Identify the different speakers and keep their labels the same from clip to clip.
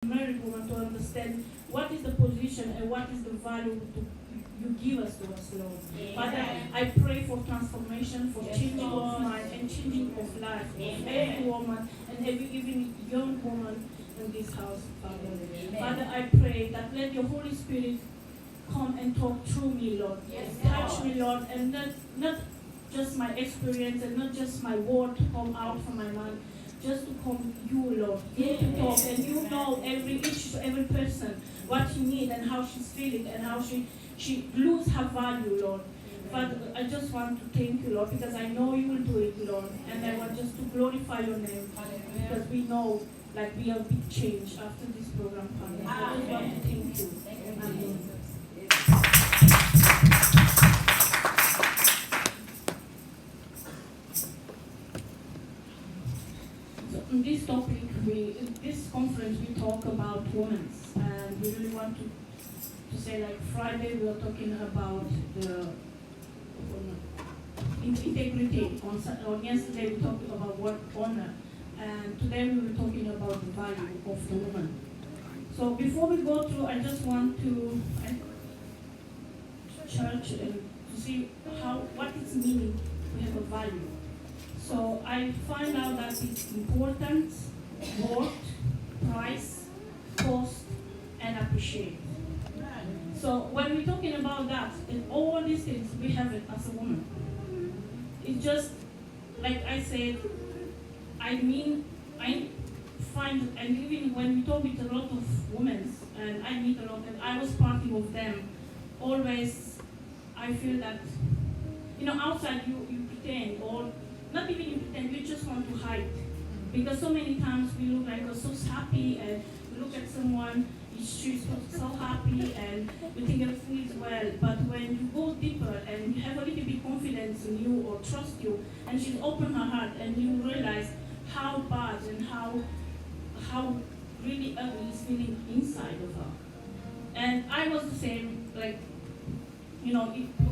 Speaker 1: married woman to understand what is the position and what is the value you give us to us, Lord. Father, I pray for transformation, for changing of mind and changing of life of every woman and every even young woman in this house, Father. Father, I pray that let your Holy Spirit come and talk through me, Lord. Touch me, Lord, and not just my experience and not just my word to come out from my mouth, just to come you, Lord. You to talk, and you know every person, what she needs and how she's feeling and how she lose her value, Lord. Father, I just want to thank you, Lord, because I know you will do it, Lord. And I want just to glorify your name, because we know like we have big change after this program, Father. I just want to thank you. Amen. In this topic, in this conference, we talk about women, and we really want to say, like Friday, we were talking about the integrity. On yesterday, we talked about work honor, and today we were talking about the value of the woman. So before we go through, I just want to church and to see what it's meaning to have a value. So I find out that it's importance, worth, price, cost, and appreciate. So when we're talking about that, and all these things, we have it as a woman. It's just, like I said, I find, and even when we talk with a lot of women, and I meet a lot, and I was part of them, always I feel that, outside you pretend, or not even you pretend, you just want to hide. Because so many times we look like we're so happy, and we look at someone, she's so happy, and we think everything is well. But when you go deeper and you have a little bit confidence in you or trust you, and she's opened her heart, and you realize how bad and how really ugly is feeling inside of her. And I was the same, like,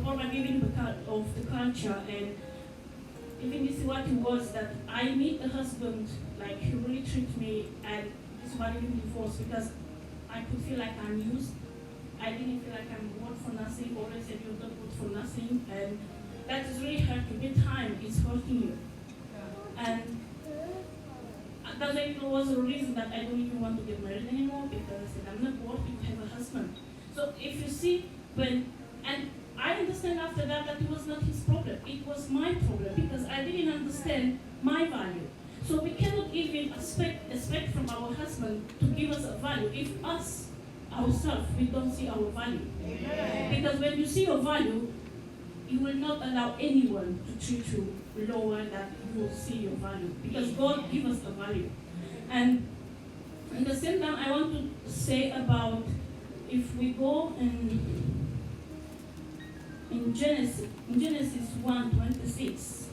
Speaker 1: already even because of the culture, and even this is what it was, that I meet a husband, like he really treats me, and this is what even divorce, because I could feel like I'm used. I didn't feel like I'm good for nothing, always said you're not good for nothing, and that is really hurting. With time, it's hurting you. And that even was a reason that I don't even want to get married anymore, because I'm not worthy to have a husband. So if you see, and I understand after that it was not his problem, it was my problem, because I didn't understand my value. So we cannot even expect from our husband to give us a value if us, ourselves, we don't see our value. Amen. Because when you see your value, you will not allow anyone to treat you lower than you will see your value. Because God gives us a value. And at the same time, I want to say about, if we go in Genesis 1:26.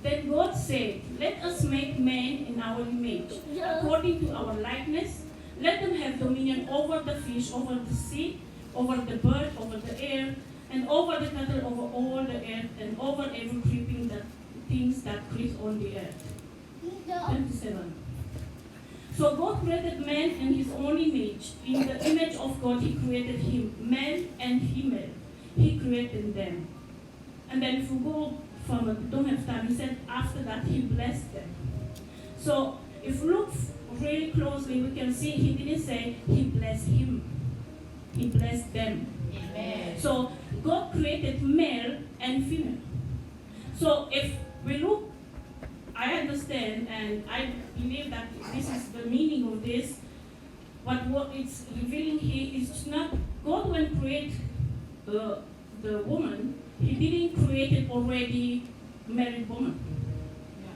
Speaker 1: Then God said, let us make man in our image, according to our likeness. Let them have dominion over the fish, over the sea, over the bird, over the air, and over the cattle, over all the earth, and over every creeping things that creep on the earth. 27. So God created man in his own image. In the image of God, he created him, male and female. He created them. And then if we go from it, don't have time, he said after that he blessed them. So if we look really closely, we can see he didn't say he blessed him. He blessed them. Amen. So God created male and female. So if we look, I understand and I believe that this is the meaning of this. But what it's revealing here is not God when create the woman, he didn't create it already married woman.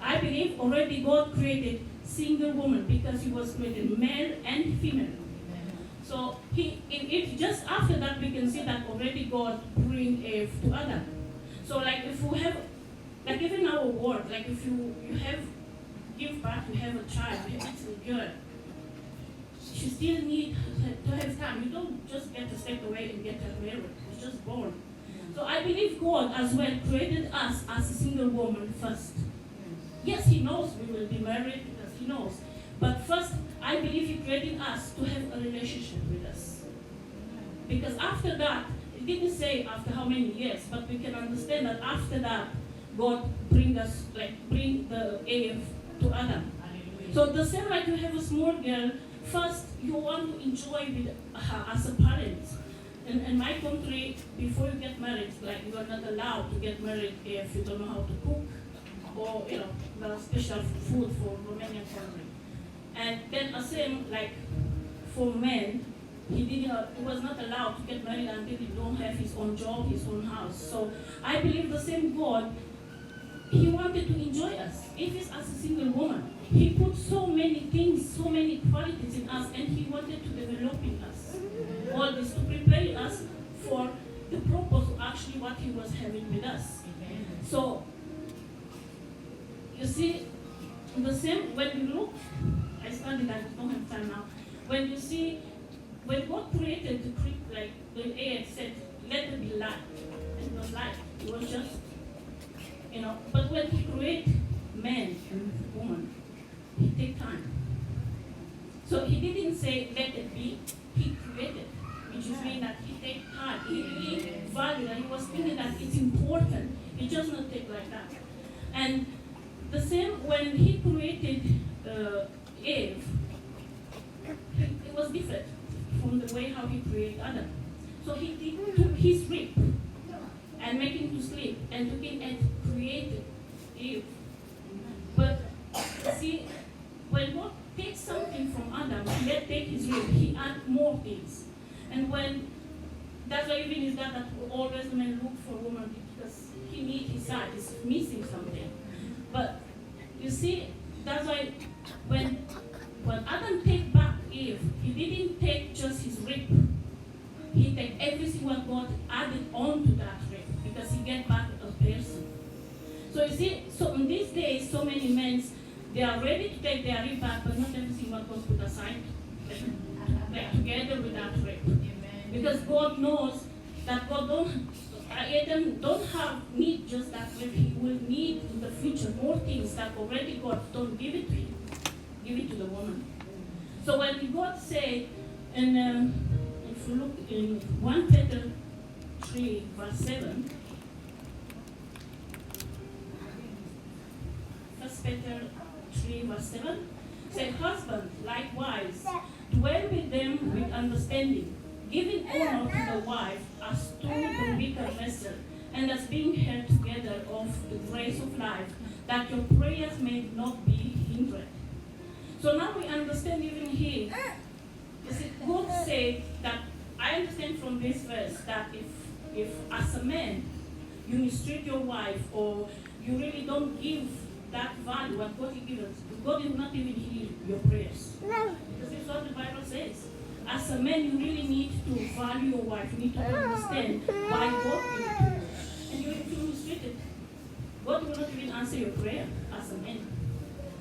Speaker 1: I believe already God created single woman because he was created male and female. So if just after that we can see that already God bring Eve to Adam. So like if we have, like even our word, like if you have give birth, you have a child, it's a girl. She still need to have time. You don't just get to step away and get her married. It's just born. So I believe God as well created us as a single woman first. Yes, He knows we will be married because He knows. But first, I believe He created us to have a relationship with us. Because after that, it didn't say after how many years, but we can understand that after that, God bring the Eve to Adam. So the same like you have a small girl, first you want to enjoy with her as a parent. In my country, before you get married, like you are not allowed to get married if you don't know how to cook or the special food for Romanian country. And then the same like for men, he was not allowed to get married until he don't have his own job, his own house. So I believe the same God, He wanted to enjoy us. If it's as a single woman, He put so many things, so many qualities in us, and He wanted to develop in us. All this to prepare us for the purpose of actually what He was having with us. So, you see, the same, when you look, I studied, I don't have time now. When you see, when God created the air said, let there be light. And it was light. It was just, but when He created man and woman, He take time. So He didn't say, let it be. He created, which is mean that He take time. He really valued, and He was thinking that it's important. It just not take like that. And the same when He created Eve, it was different from the way how He created Adam. So He took his rib and made him to sleep and took him and created Eve. But see, when God takes something from Adam, He let take his rib, He add more things. And when that's why even is that always men look for a woman because he needs his side, he's missing something. But you see, that's why when Adam take back Eve, he didn't take just his rib. He take everything what God added on to that rib because He get back a person. So you see, so in these days, so many men, they are ready to take their rib back, but not everything what God put aside. Like together with that rib. Because God knows that Adam don't need just that rib. He will need in the future more things that already God don't give it to him. Give it to the woman. So when God said, and if you look in 1 Peter 3 verse 7, 1 Peter 3 verse 7, say, husband, likewise, dwell with them with understanding, giving honor to the wife as to the weaker vessel, and as being held together of the grace of life, that your prayers may not be hindered. So now we understand even here, you see, God said that, I understand from this verse that if as a man you mistreat your wife or you really don't give that value what God gives us, God will not even hear your prayers. Because this is what the Bible says. As a man, you really need to value your wife. You need to understand why God gave it to you. And you feel mistreated. God will not even answer your prayer as a man.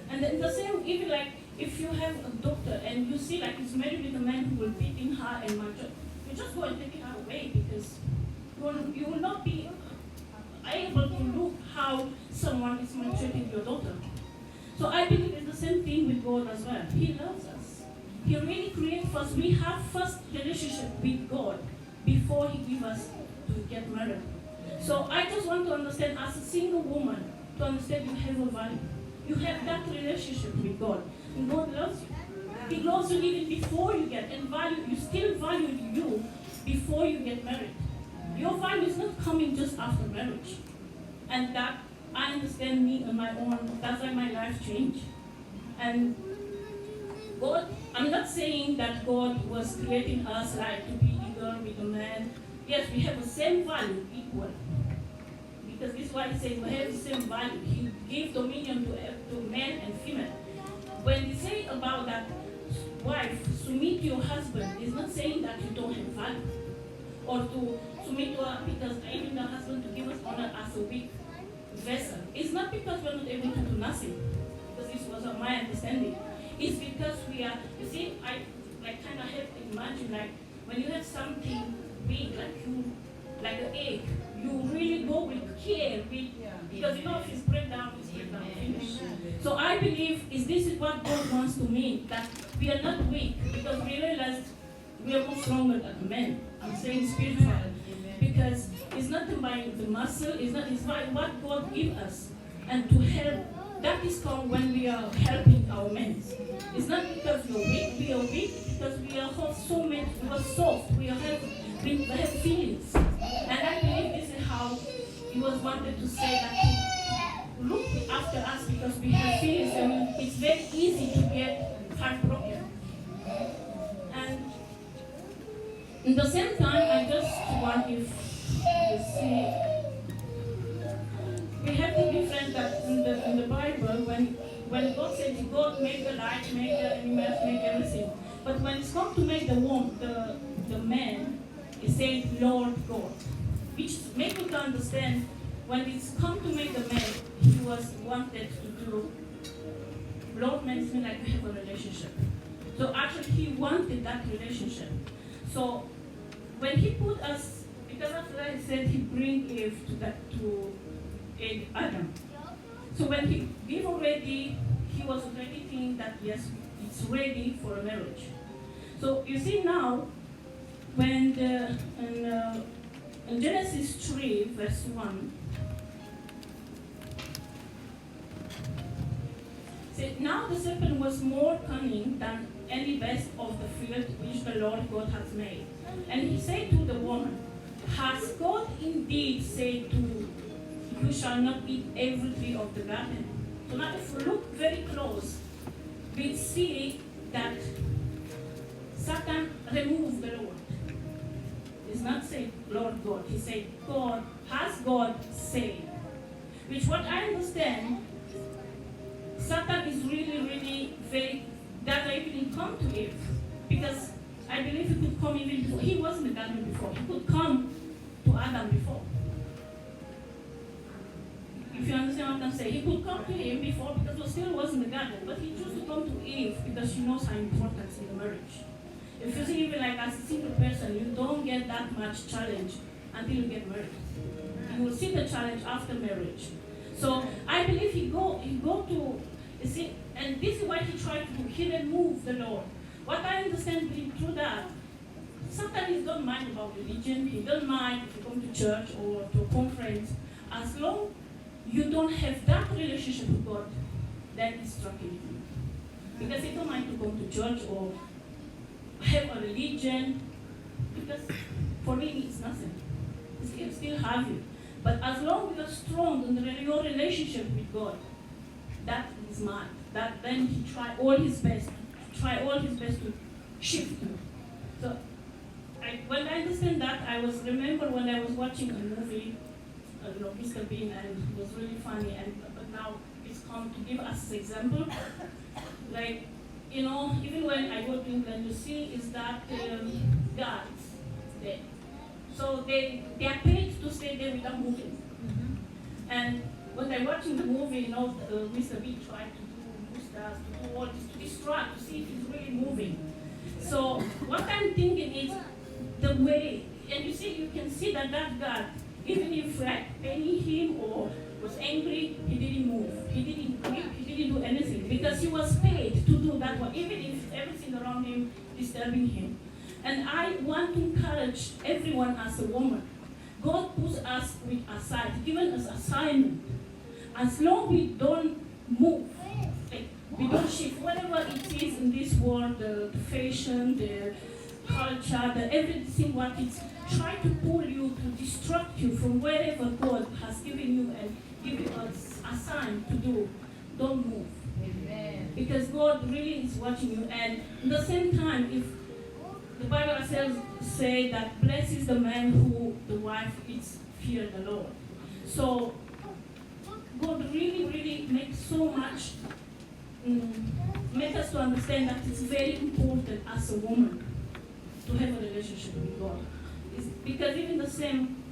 Speaker 1: And then the same, even like if you have a doctor and you see like he's married with a man who will beating her and maltreat, you just go and take her away because you will not be able to look how someone is maltreating your daughter. So I believe it's the same thing with God as well. He loves us. He really created first. We have first relationship with God before He gives us to get married. So I just want to understand as a single woman, to understand you have a value. You have that relationship with God. And God loves you. He loves you even before you get, and you still value you before you get married. Your value is not coming just after marriage. And that, I understand me on my own, that's why my life changed. And God, I'm not saying that God was creating us like to be equal with a man. Yes, we have the same value, equal. Because this is why He says we have the same value. He gave dominion to men and female. When He say about that wife, submit to your husband, it's not saying that you don't have value. Or to submit to her because even the husband to give us honor as a weak vessel. It's not because we're not able to do nothing. Because this was my understanding. It's because we are, you see, I kind of have to imagine like when you have something big, like an egg, you go with care, because if it's breakdown, it's breakdown, finish. So I believe this is what God wants to mean, that we are not weak, because we realize we are more stronger than men. I'm saying spiritual. Because it's not by the muscle, it's by what God gives us. And to help, that is called when we are helping our men. It's not because we are weak, because we are so much, we are soft, we have feelings. And I believe this is how he was wanted to say that he look after us because we have feelings and it's very easy to get heartbroken. And at the same time, I just want if you see, we have to different that in the Bible when God said God made the light, made the animals, made everything. But when it's come to make the man, he said Lord God, which make you understand when it's come to make the man, he was wanted to do. Lord means like we have a relationship. So actually he wanted that relationship. So when he put us, because after that he said he bring Eve to Adam. So when he gave already, he was already thinking that yes, it's ready for a marriage. So you see now, when in Genesis 3, verse 1, said, now the serpent was more cunning than any beast of the field which the Lord God has made. And he said to the woman, has God indeed said to you, you shall not eat every tree of the garden? So now if we look very close, we see that Satan removed the Lord. He's not saying Lord God, he said God, has God said? Which what I understand, Satan is really very, that I even come to Eve. Because I believe he could come even before. He was in the garden before. He could come to Adam before. If you understand what I'm saying, he could come to him before because he still was in the garden. But he chose to come to Eve because she knows how important it is in marriage. If you see even like as a single person, you don't get that much challenge until you get married. You will see the challenge after marriage. So I believe he go to, you see, and this is what he tried to do. He removed the Lord. What I understand through that, sometimes he don't mind about religion. He don't mind if you come to church or to a conference. As long you don't have that relationship with God, then it's struggling. Because he don't mind to come to church or have a religion. Because for me, it's nothing. He can still have you. But as long as you're strong in your relationship with God, that is mine. That then he try all his best to shift you. So when I understand that, I remember when I was watching a movie, Mr. Bean, and it was really funny. But now it's come to give us an example. Like, even when I go to England, you see is that guards there. So they are paid to stay there without moving. Mm-hmm. And when they're watching the movie, Mr. Bean tried to do stars, to do all this, to distract, to see if he's really moving. So what I'm thinking is the way, and you can see that guard, even if like paying him or was angry, he didn't move. He didn't grip, he didn't do anything because he was paid to do that one, even if everything around him is disturbing him. And I want to encourage everyone as a woman. God puts us with aside, given us assignment. As long we don't move, like we don't shift, whatever it is in this world, the fashion, the culture, everything what it's trying to pull you to distract you from wherever God has given you and given us a sign to do. Don't move. Amen. Because God really is watching you. And at the same time, if the Bible says that blessed is the man who the wife is fear the Lord. So God really makes so much, make us to understand that it's very important as a woman to have a relationship with God. It's because even the same,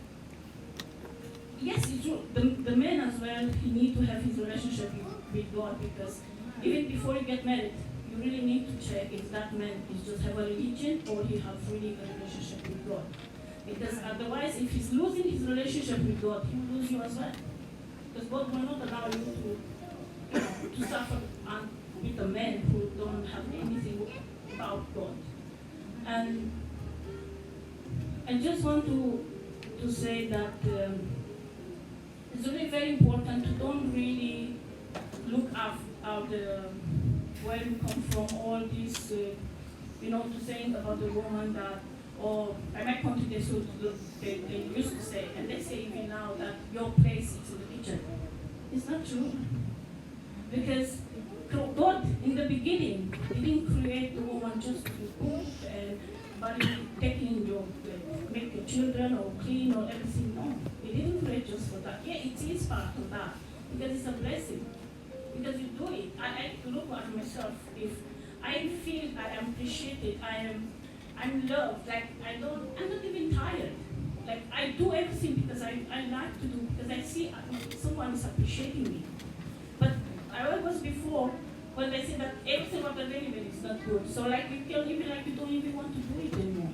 Speaker 1: yes, it's true, the man as well, he need to have his relationship with God because even before you get married, you really need to check if that man is just have a religion or he has really a relationship with God. Because otherwise, if he's losing his relationship with God, he will lose you as well. Because God will not allow you to suffer with a man who don't have anything about God. And I just want to say that it's really very important to don't really look at where you come from, all this, to think about the woman that, or I might come to this, they used to say, and they say even now that your place is in the kitchen. It's not true. Because God, in the beginning, He didn't create the woman just to cook and body taking your, make your children or clean or everything. No, He didn't create just for that. Yeah, it is part of that because it's a blessing. Because you do it. I look at myself. If I feel I am appreciated, I'm loved. Like I'm not even tired. Like I do everything because I like to do because I see someone is appreciating me. But I was before when they say that everything what they're doing is not good. So like you feel even like you don't even want to do it anymore.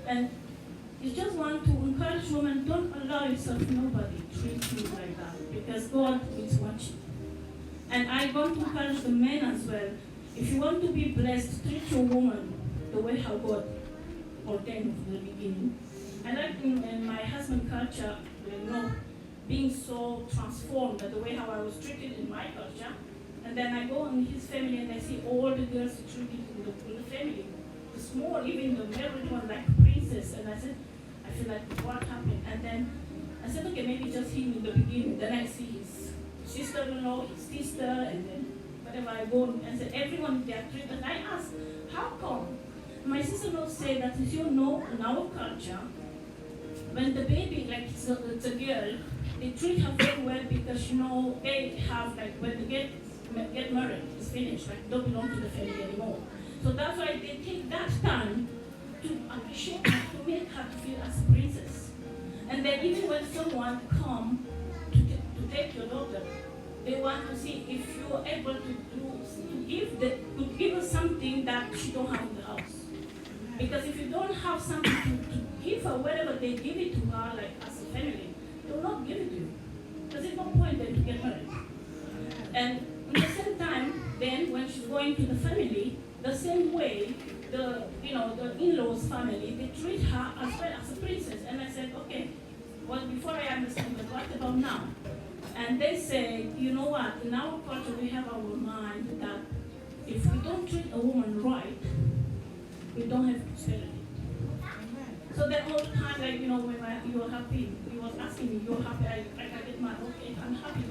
Speaker 1: And you just want to encourage women, don't allow yourself nobody treat you like that because God is watching. And I want to encourage the men as well. If you want to be blessed, treat your woman the way how God ordained from the beginning. I like in my husband's culture, being so transformed by the way how I was treated in my culture. And then I go in his family and I see all the girls treated in the family. The small, even the married one, like princess. And I said, I feel like, what happened? And then I said, okay, maybe just him in the beginning. Then I see his sister-in-law, his sister, and then whatever I go and say, everyone they are treated. And I asked, how come? My sister-in-law said that, as you know, in our culture, when the baby, like it's a girl, they treat her very well because, they have, like, when they get married, it's finished, like, don't belong to the family anymore. So that's why they take that time to appreciate her, to make her feel as a princess. And then even when someone come to take your daughter, they want to see if you are able to give her something that she don't have in the house. Because if you don't have something to give her, whatever they give it to her, like as a family, they will not give it to you. Because there's no point then to get married. And at the same time, then when she's going to the family, the same way, the in-laws family, they treat her as well as a princess. And I said, okay, well, before I understand, but what about now? And they say, you know what, in our culture we have our mind that if we don't treat a woman right, we don't have prosperity. So then all the time, like, when you were happy, he was asking me, you're happy, I get mad, okay, I'm happy,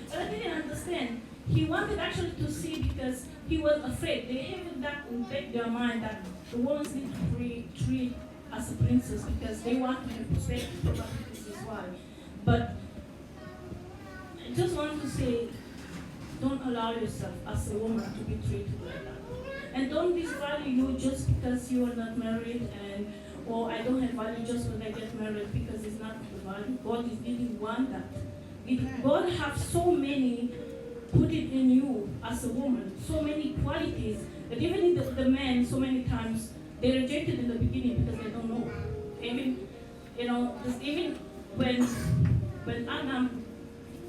Speaker 1: but I didn't understand. He wanted actually to see because he was afraid. They have that in their mind that the women need to be treated as a princess because they want to have prosperity, probably this is why. But I just want to say, don't allow yourself as a woman to be treated like that. And don't disvalue you just because you are not married or I don't have value just when I get married because it's not the value. God didn't want that. God have so many put it in you as a woman, so many qualities that even in the men so many times they rejected in the beginning because they don't know. Even even when Adam,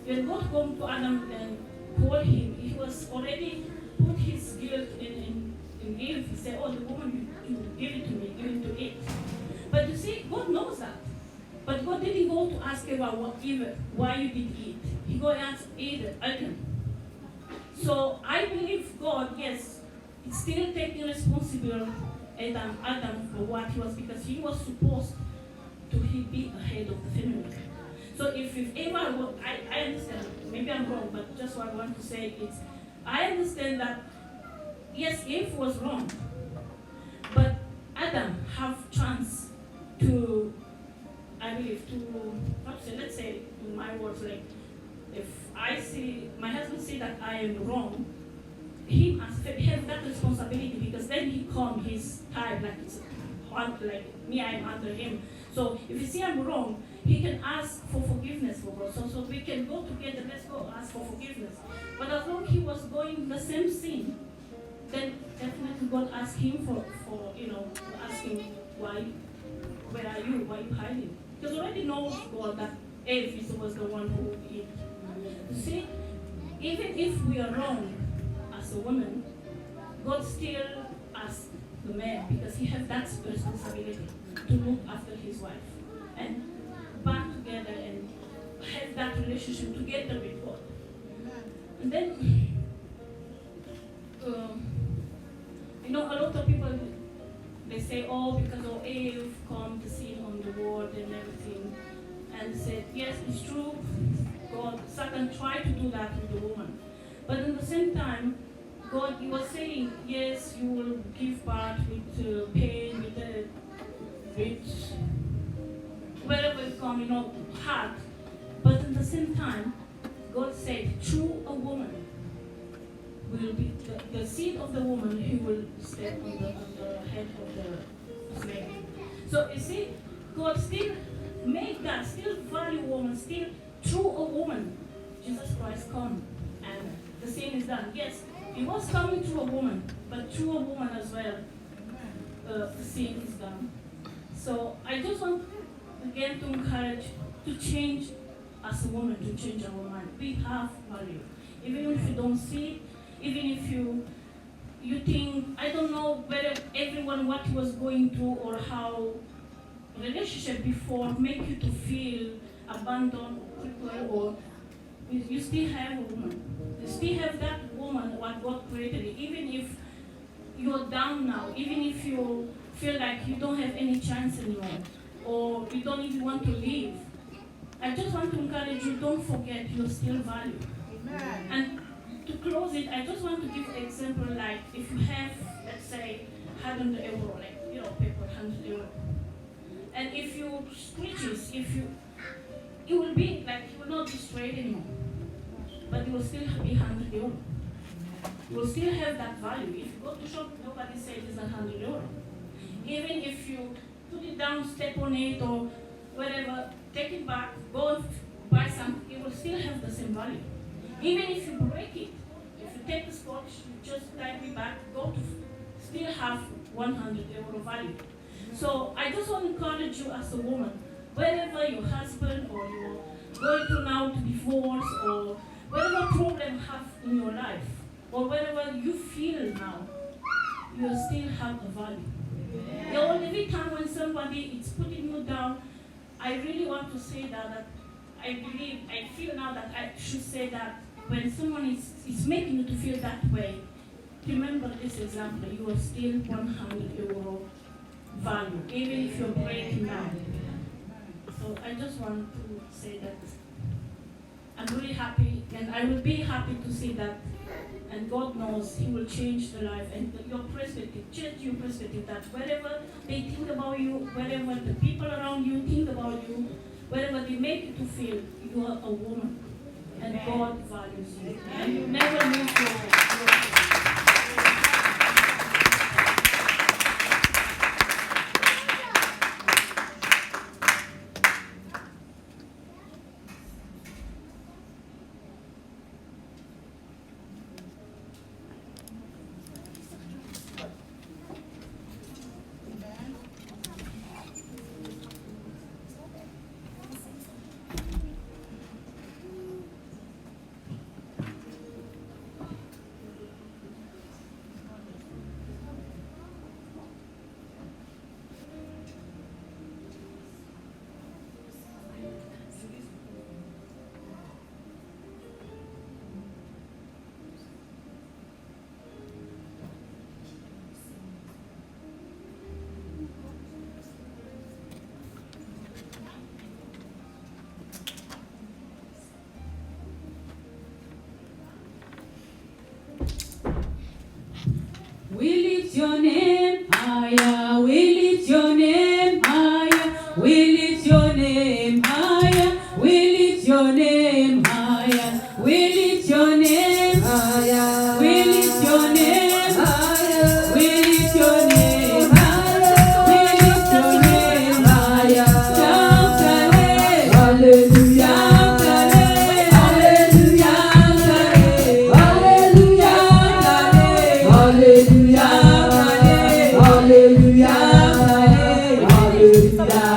Speaker 1: when God came to Adam and called him, he was already put his guilt in Eve. He said, oh, the woman, you give it to me, give it to it. But you see, God knows that. But God didn't go to ask Eva why you did eat. He go and ask Adam. So I believe God, yes, it's still taking responsibility Adam for what he was, because he was supposed to be the head of the family. So if Eva, I understand, maybe I'm wrong, but just what I want to say is, I understand that, yes, Eve was wrong, but Adam have chance to, I believe, let's say, in my words, like, if I see, my husband see that I am wrong, he has that responsibility because then he come his time, like me, I'm under him. So if you see I'm wrong, he can ask for forgiveness for God. So we can go together, let's go ask for forgiveness. But as long he was going the same sin, then definitely God asked him for ask him why where are you? Why are you hiding? Because already knows God that Eve was the one who ate. You see, even if we are wrong as a woman, God still asks the man, because he has that responsibility to look after his wife and band together and have that relationship together with God. And then, a lot of people, they say, oh, because of Eve come to sin on the world and everything. And said, yes, it's true, God, Satan tried to do that with the woman. But at the same time, God, he was saying, yes, you will give birth with pain, with wherever it comes, hard. But at the same time, God said, through a woman will be the seed of the woman who will step on the head of the snake. So you see, God still made that, still value woman, still through a woman, Jesus Christ come and the sin is done. Yes, he was coming through a woman, but through a woman as well, the sin is done. So I just want again to encourage to change as a woman, to change our mind. We have value. Even if you don't see it, even if you think, I don't know whether everyone what was going through or how relationship before make you to feel abandoned or crippled, or you still have a woman. You still have that woman what God created it. Even if you're down now, even if you feel like you don't have any chance anymore, or you don't even want to live, I just want to encourage you, don't forget you're still valued. Amen. And to close it, I just want to give an example, like if you have, let's say, 100 euro, like, paper, 100 euro. And if you scratches, it will be like, you will not be straight anymore. But it will still be 100 euro. You will still have that value. If you go to shop, nobody says it's 100 euro. Even if you put it down, step on it, or whatever, take it back, go buy some, it will still have the same value. Even if you break it, if you take the scotch, you just type it back, go to still have 100 euro value. So I just want to encourage you as a woman, wherever your husband or you're going through now to divorce, or whatever problem you have in your life, or wherever you feel now, you still have a value. The only time when somebody is putting you down, I really want to say that I feel now that I should say that when someone is making you to feel that way, remember this example, you are still 100 euro value, even if you're breaking down. So I just want to say that I'm really happy, and I will be happy to see that, and God knows He will change the life and your perspective, change your perspective, that wherever they think about you, wherever the people around you think about you, wherever they make you to feel, you are a woman, and God values you, and you never lose your
Speaker 2: We lift your name higher, we lift your name higher, we lift your name higher, we lift your name higher, we lift your name higher, we lift your name higher, we lift your name higher, we lift your name higher. Shout hallelujah, hallelujah, hallelujah, hallelujah, hallelujah, hallelujah.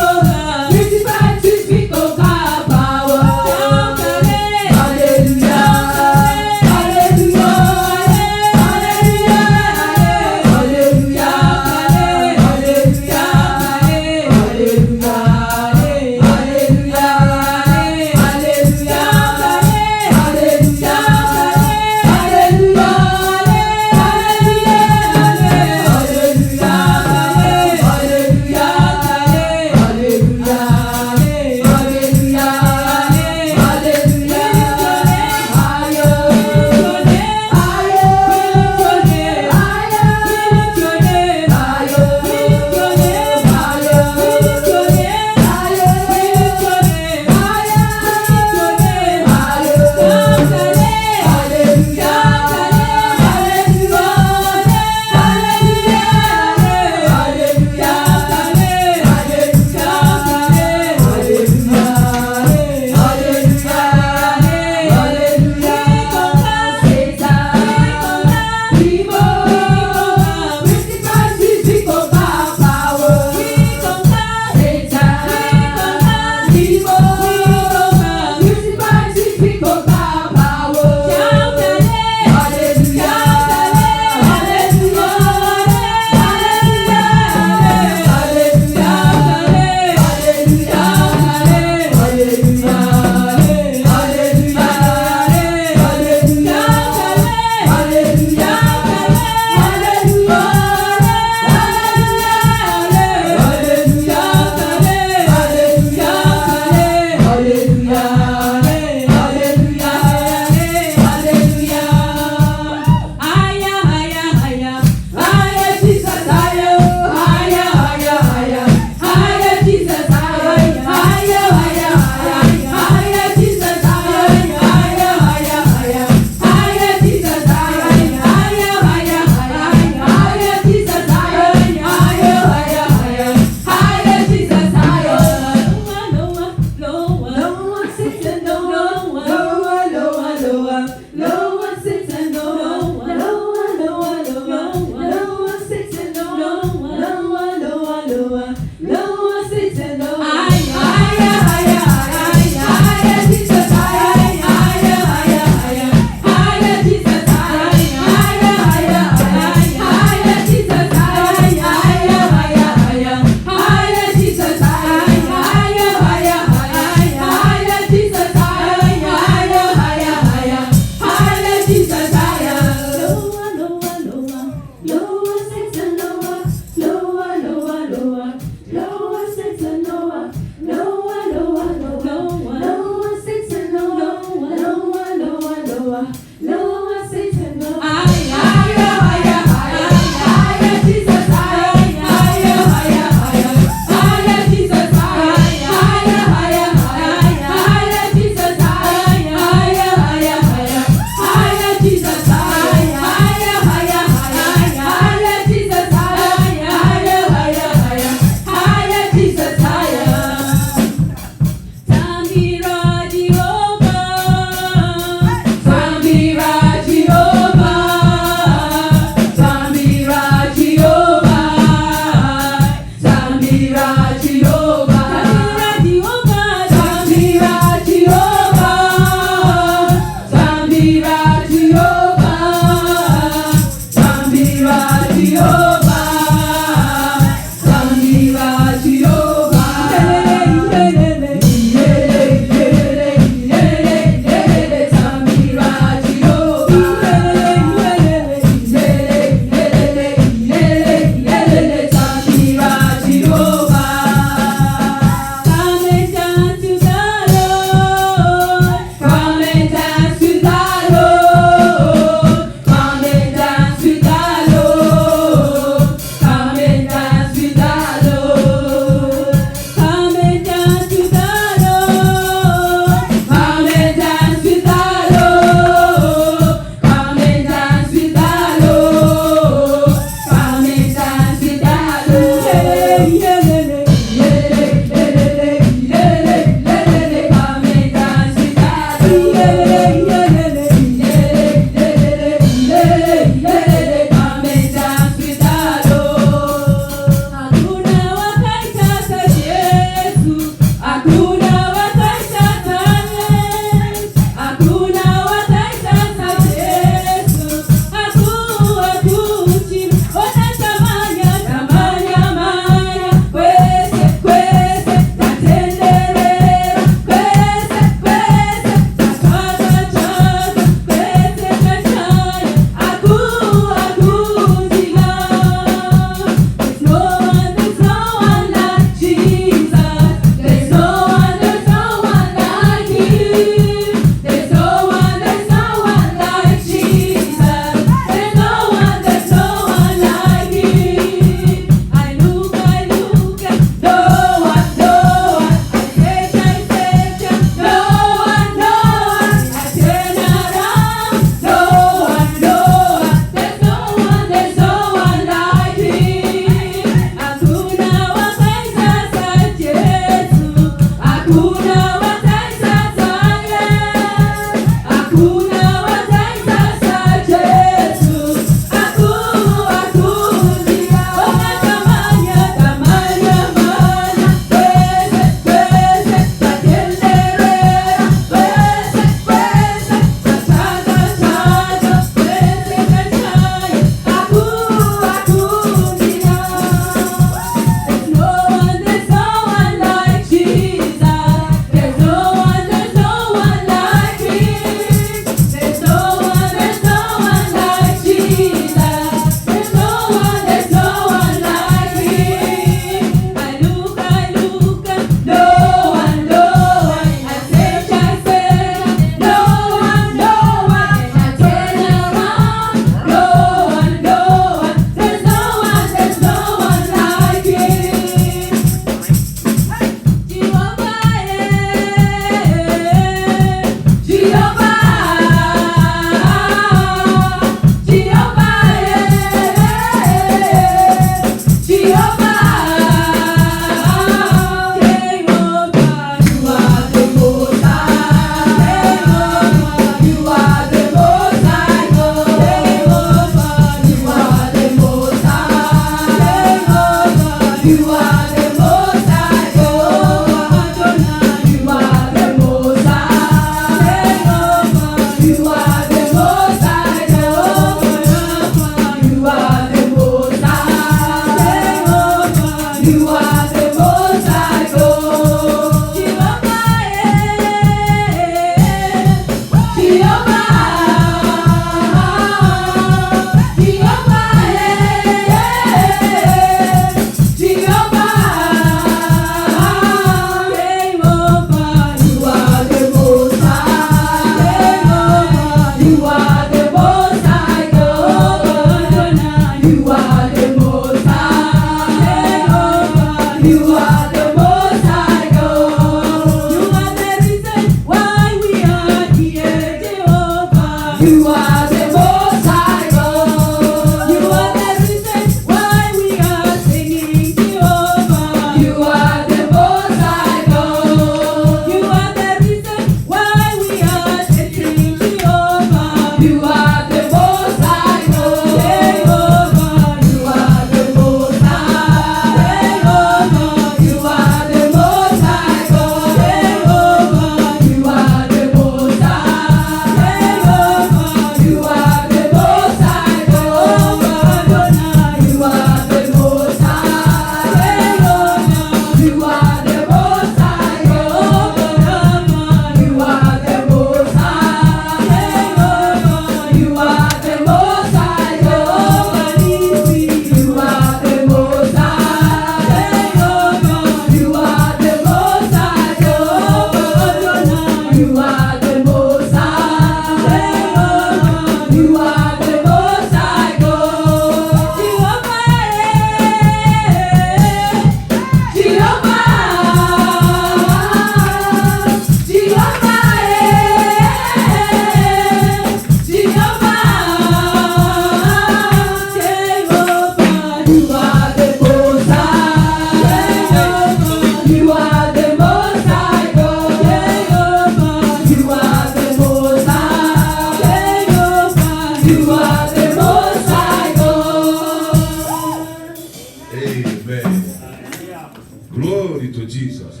Speaker 3: Glory to Jesus.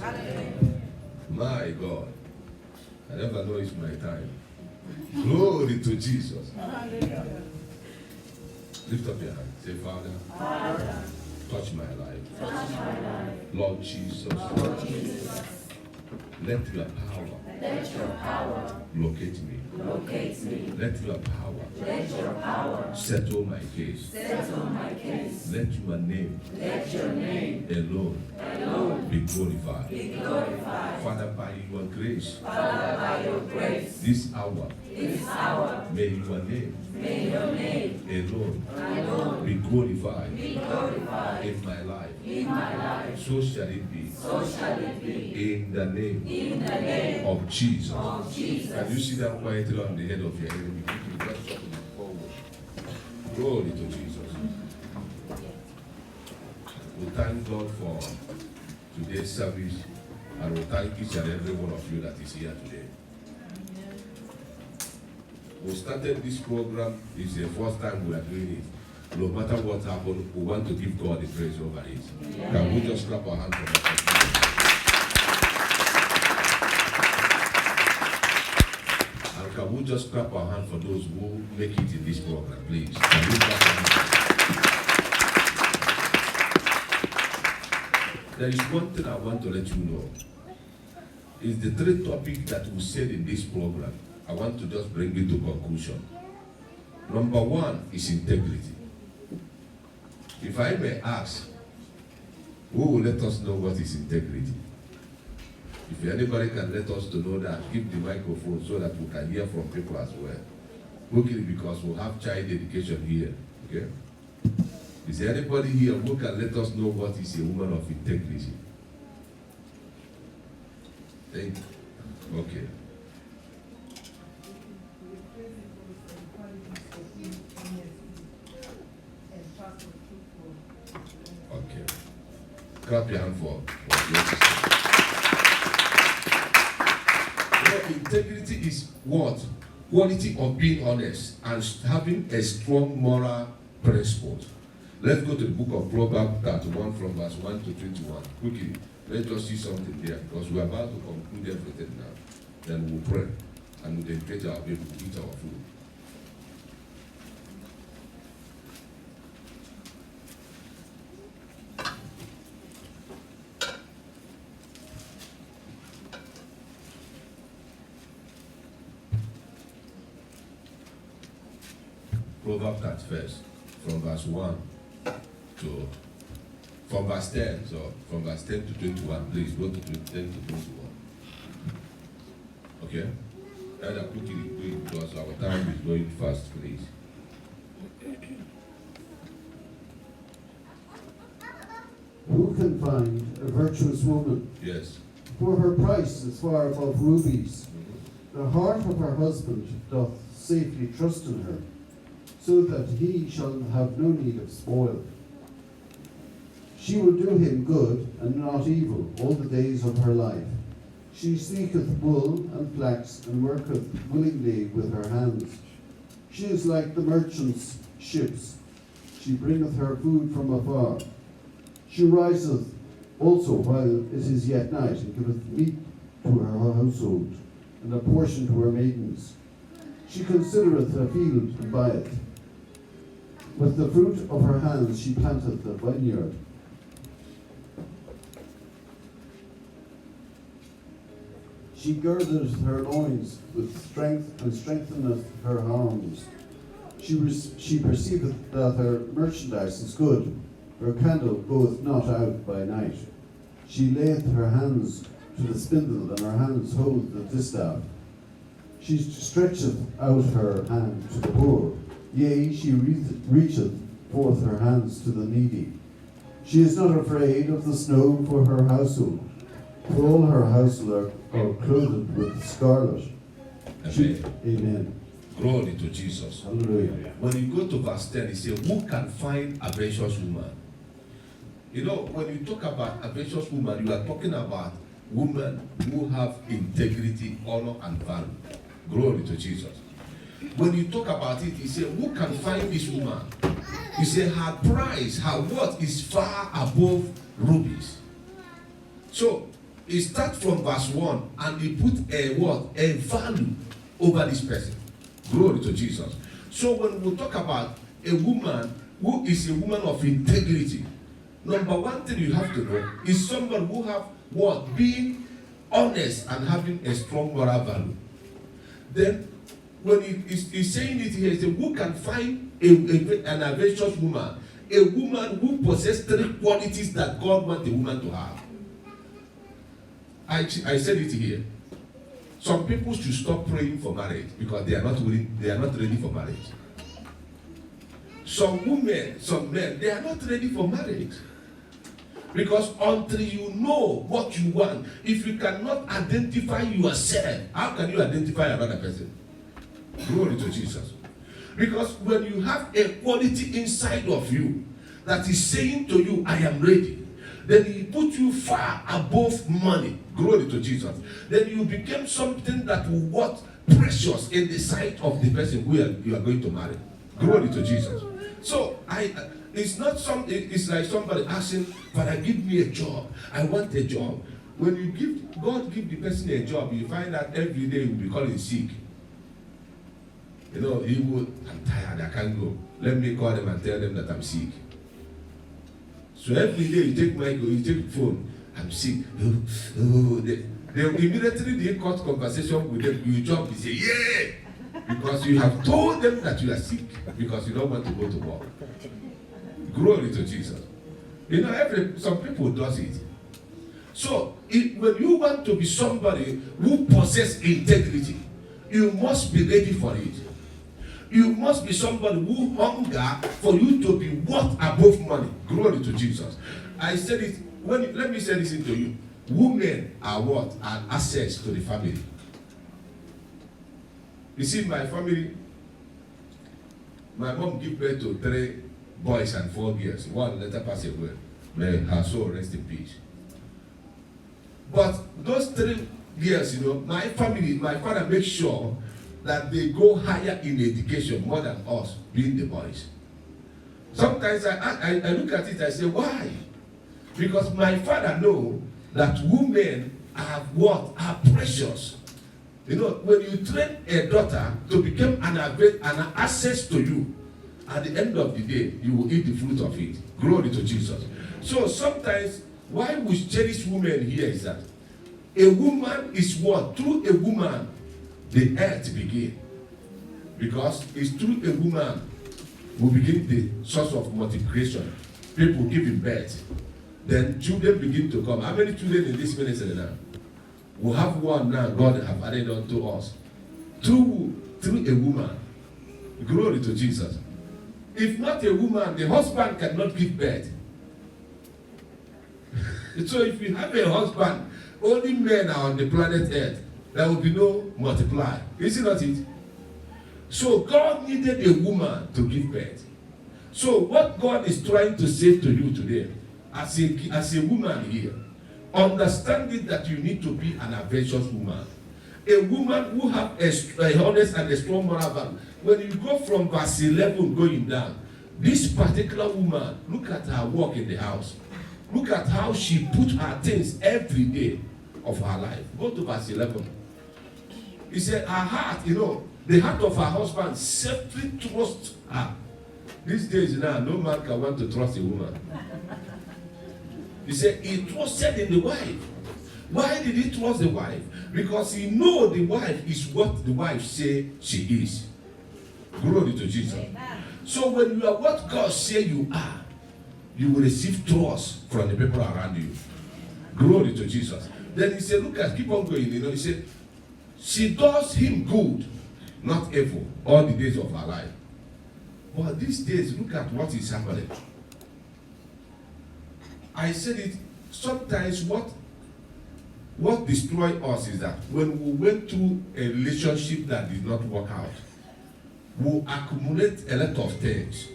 Speaker 3: My God. I never know it's my time. Glory to Jesus. Lift up your hand. Say, Father, touch my life. Lord Jesus. Let your power locate me. Let your power settle my case. Let your name alone be glorified. Father, by your grace, this hour, may your name alone be glorified in my life. So shall it be. In the name of Jesus. Can you see that quietly on the head of your enemy? Just something forward. Glory to Jesus. We thank God for today's service, and we thank each and every one of you that is here today. We started this program. It's the first time we are doing it. No matter what happens, we want to give God the praise over it. Can we just clap our hands for that? And can we just clap our hands for those who make it in this program, please? Can we clap our hands? There is one thing I want to let you know. It's the three topics that we said in this program. I want to just bring it to conclusion. Number one is integrity. If I may ask, who will let us know what is integrity? If anybody can let us to know that, give the microphone so that we can hear from people as well. Okay, because we'll have child education here. Okay? Is there anybody here who can let us know what is a woman of integrity? Thank you. Okay. Okay. Clap your hand for what you say. Integrity is what? Quality of being honest and having a strong moral principle. Let's go to the book of Proverbs 31 from verse 1 to 21. Quickly, let's just see something there because we're about to conclude everything now. Then we'll pray and we'll dedicate our baby to eat our food. Proverbs 31st, from verse 1 to, from verse 10, so from verse 10 to 21, please go to 10 to 21. Okay? Either quickly do it because our time is going fast, please.
Speaker 4: Who can find a virtuous woman?
Speaker 3: Yes.
Speaker 4: For her price is far above rubies. The heart of her husband doth safely trust in her, so that he shall have no need of spoil. She will do him good and not evil all the days of her life. She seeketh wool and flax, and worketh willingly with her hands. She is like the merchant's ships. She bringeth her food from afar. She riseth also while it is yet night, and giveth meat to her household, and a portion to her maidens. She considereth a field and buyeth. With the fruit of her hands she planteth a vineyard. She girdeth her loins with strength, and strengtheneth her arms. She perceiveth that her merchandise is good. Her candle goeth not out by night. She layeth her hands to the spindle, and her hands hold the distaff. She stretcheth out her hand to the poor. Yea, she reacheth forth her hands to the needy. She is not afraid of the snow for her household, for all her household are clothed with scarlet. Amen.
Speaker 3: Glory to Jesus.
Speaker 4: Hallelujah.
Speaker 3: When you go to verse 10, it says, who can find a virtuous woman? You know, when you talk about a virtuous woman, you are talking about women who have integrity, honor, and value. Glory to Jesus. When you talk about it, he said, who can find this woman? He said, her price, her worth is far above rubies. So, he starts from verse 1 and he put a what? A value over this person. Glory to Jesus. So, when we talk about a woman who is a woman of integrity, number one thing you have to know is someone who have what? Being honest and having a strong moral value. Then, when he's saying it here, he said, who can find an virtuous woman? A woman who possesses 3 qualities that God wants a woman to have. I said it here. Some people should stop praying for marriage because they are not willing, they are not ready for marriage. Some women, some men, they are not ready for marriage. Because until you know what you want, if you cannot identify yourself, how can you identify another person? Glory to Jesus. Because when you have a quality inside of you that is saying to you, I am ready, then he put you far above money. Glory to Jesus. Then you become something that will what? Precious in the sight of the person who you are going to marry. Glory to Jesus. So it's not something, it's like somebody asking, Father, give me a job. I want a job. When you give, God give the person a job, you find that every day you will be calling sick. You know, he will, I'm tired, I can't go. Let me call them and tell them that I'm sick. So every day you take the phone, I'm sick. They immediately cut conversation with them. You jump, you say, yeah! Because you have told them that you are sick because you don't want to go to work. Glory to Jesus. You know, some people does it. So, when you want to be somebody who possesses integrity, you must be ready for it. You must be somebody who hunger for you to be worth above money. Glory to Jesus. I said it, let me say this to you. Women are what? Are assets to the family. You see, my family, my mom gave birth to 3 boys and 4 girls. One later passed away. May her soul rest in peace. But those 3 years, you know, my father makes sure that they go higher in education more than us, being the boys. Sometimes I look at it, I say, why? Because my father knows that women are precious. You know, when you train a daughter to become an access to you, at the end of the day, you will eat the fruit of it. Glory to Jesus. So sometimes, why we cherish women here is that a woman is what? Through a woman, the earth begin. Because it's through a woman we begin the source of multiplication. People giving birth. Then children begin to come. How many children in this ministry now? We have one now, God have added unto us. Through a woman. Glory to Jesus. If not a woman, the husband cannot give birth. So if you have a husband, only men are on the planet Earth, there will be no multiply. Is it not it? So God needed a woman to give birth. So what God is trying to say to you today, as a woman here, understand it that you need to be an adventurous woman. A woman who have a honest and a strong moral value. When you go from verse 11 going down, this particular woman, look at her work in the house. Look at how she put her things every day of her life. Go to verse 11. He said, her heart, you know, the heart of her husband safely trusts her. These days now, no man can want to trust a woman. He said he trusted in the wife. Why did he trust the wife? Because he knows the wife is what the wife say she is. Glory to Jesus. Amen. So when you are what God say you are, you will receive trust from the people around you. Glory to Jesus. Then he said, look at, keep on going, you know, he said, she does him good, not evil, all the days of her life. But these days, look at what is happening. I said it, sometimes what destroys us is that when we went through a relationship that did not work out, we'll accumulate a lot of things.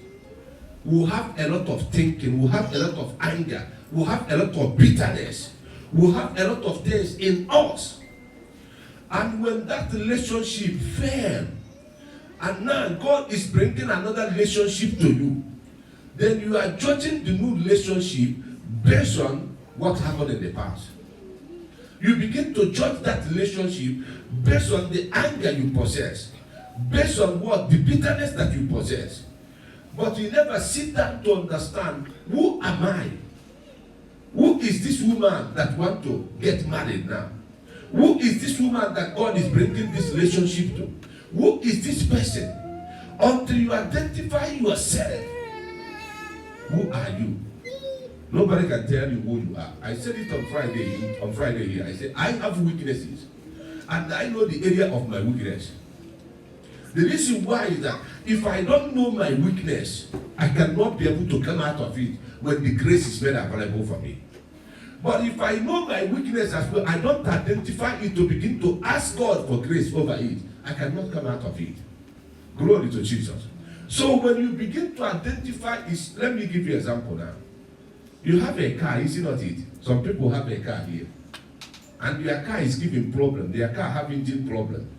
Speaker 3: We'll have a lot of thinking, we'll have a lot of anger, we'll have a lot of bitterness, we'll have a lot of things in us. And when that relationship fails, and now God is bringing another relationship to you, then you are judging the new relationship based on what happened in the past. You begin to judge that relationship based on the anger you possess, based on what? The bitterness that you possess. But you never sit down to understand, who am I? Who is this woman that want to get married now? Who is this woman that God is bringing this relationship to? Who is this person? Until you identify yourself, who are you? Nobody can tell you who you are. I said it on Friday here. I said, I have weaknesses. And I know the area of my weakness. The reason why is that if I don't know my weakness, I cannot be able to come out of it when the grace is made available for me. But if I know my weakness as well, I don't identify it to begin to ask God for grace over it, I cannot come out of it. Glory to Jesus. So when you begin to identify it, let me give you an example now. You have a car, is it not it? Some people have a car here. And their car is giving problem. Their car having engine problem.